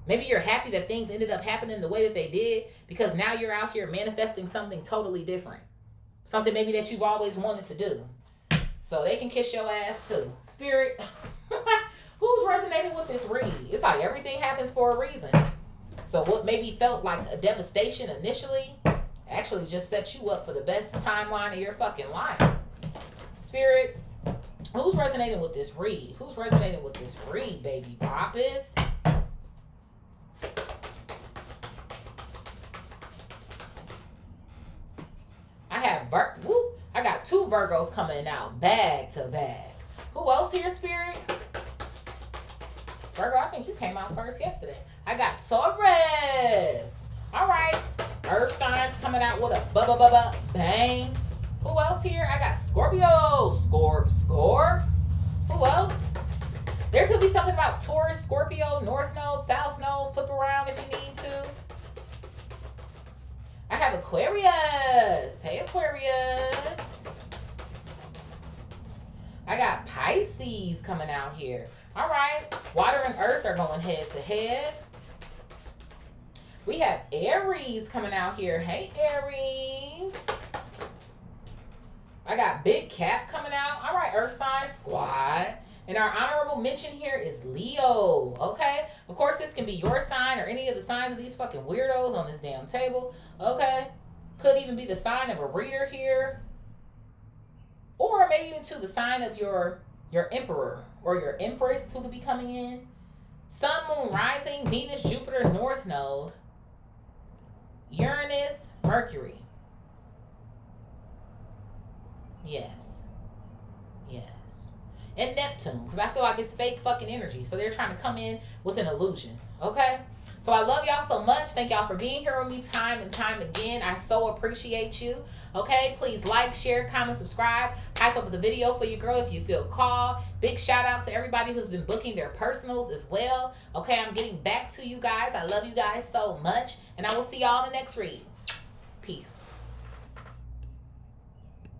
Speaker 1: Maybe you're happy that things ended up happening the way that they did because now you're out here manifesting something totally different. Something maybe that you've always wanted to do. So they can kiss your ass too. Spirit, who's resonating with this read? It's like everything happens for a reason. So what maybe felt like a devastation initially actually just set you up for the best timeline of your fucking life. Spirit, who's resonating with this read? Who's resonating with this read, baby? Poppeth. I got two Virgos coming out bag to bag. Who else here, Spirit? Virgo, I think you came out first yesterday. I got Taurus. All right. Earth signs coming out with a bang. Who else here? I got Scorpio. Scorp. Who else? There could be something about Taurus, Scorpio, North Node, South Node. Flip around if you need to. I have Aquarius. Hey, Aquarius. I got Pisces coming out here. All right. Water and Earth are going head to head. We have Aries coming out here. Hey, Aries. I got Big Cap coming out. All right, Earth sign squad. And our honorable mention here is Leo. Okay? Of course, this can be your sign or any of the signs of these fucking weirdos on this damn table. Okay? Could even be the sign of a reader here. Or maybe even to the sign of your emperor or your empress who could be coming in. Sun, Moon, Rising, Venus, Jupiter, North Node, Uranus, Mercury. Yes. Yes. And Neptune, because I feel like it's fake fucking energy. So they're trying to come in with an illusion. Okay? So I love y'all so much. Thank y'all for being here with me time and time again. I so appreciate you. Okay, please like, share, comment, subscribe. Hype up the video for your girl if you feel called. Big shout out to everybody who's been booking their personals as well. Okay, I'm getting back to you guys. I love you guys so much. And I will see y'all in the next read. Peace.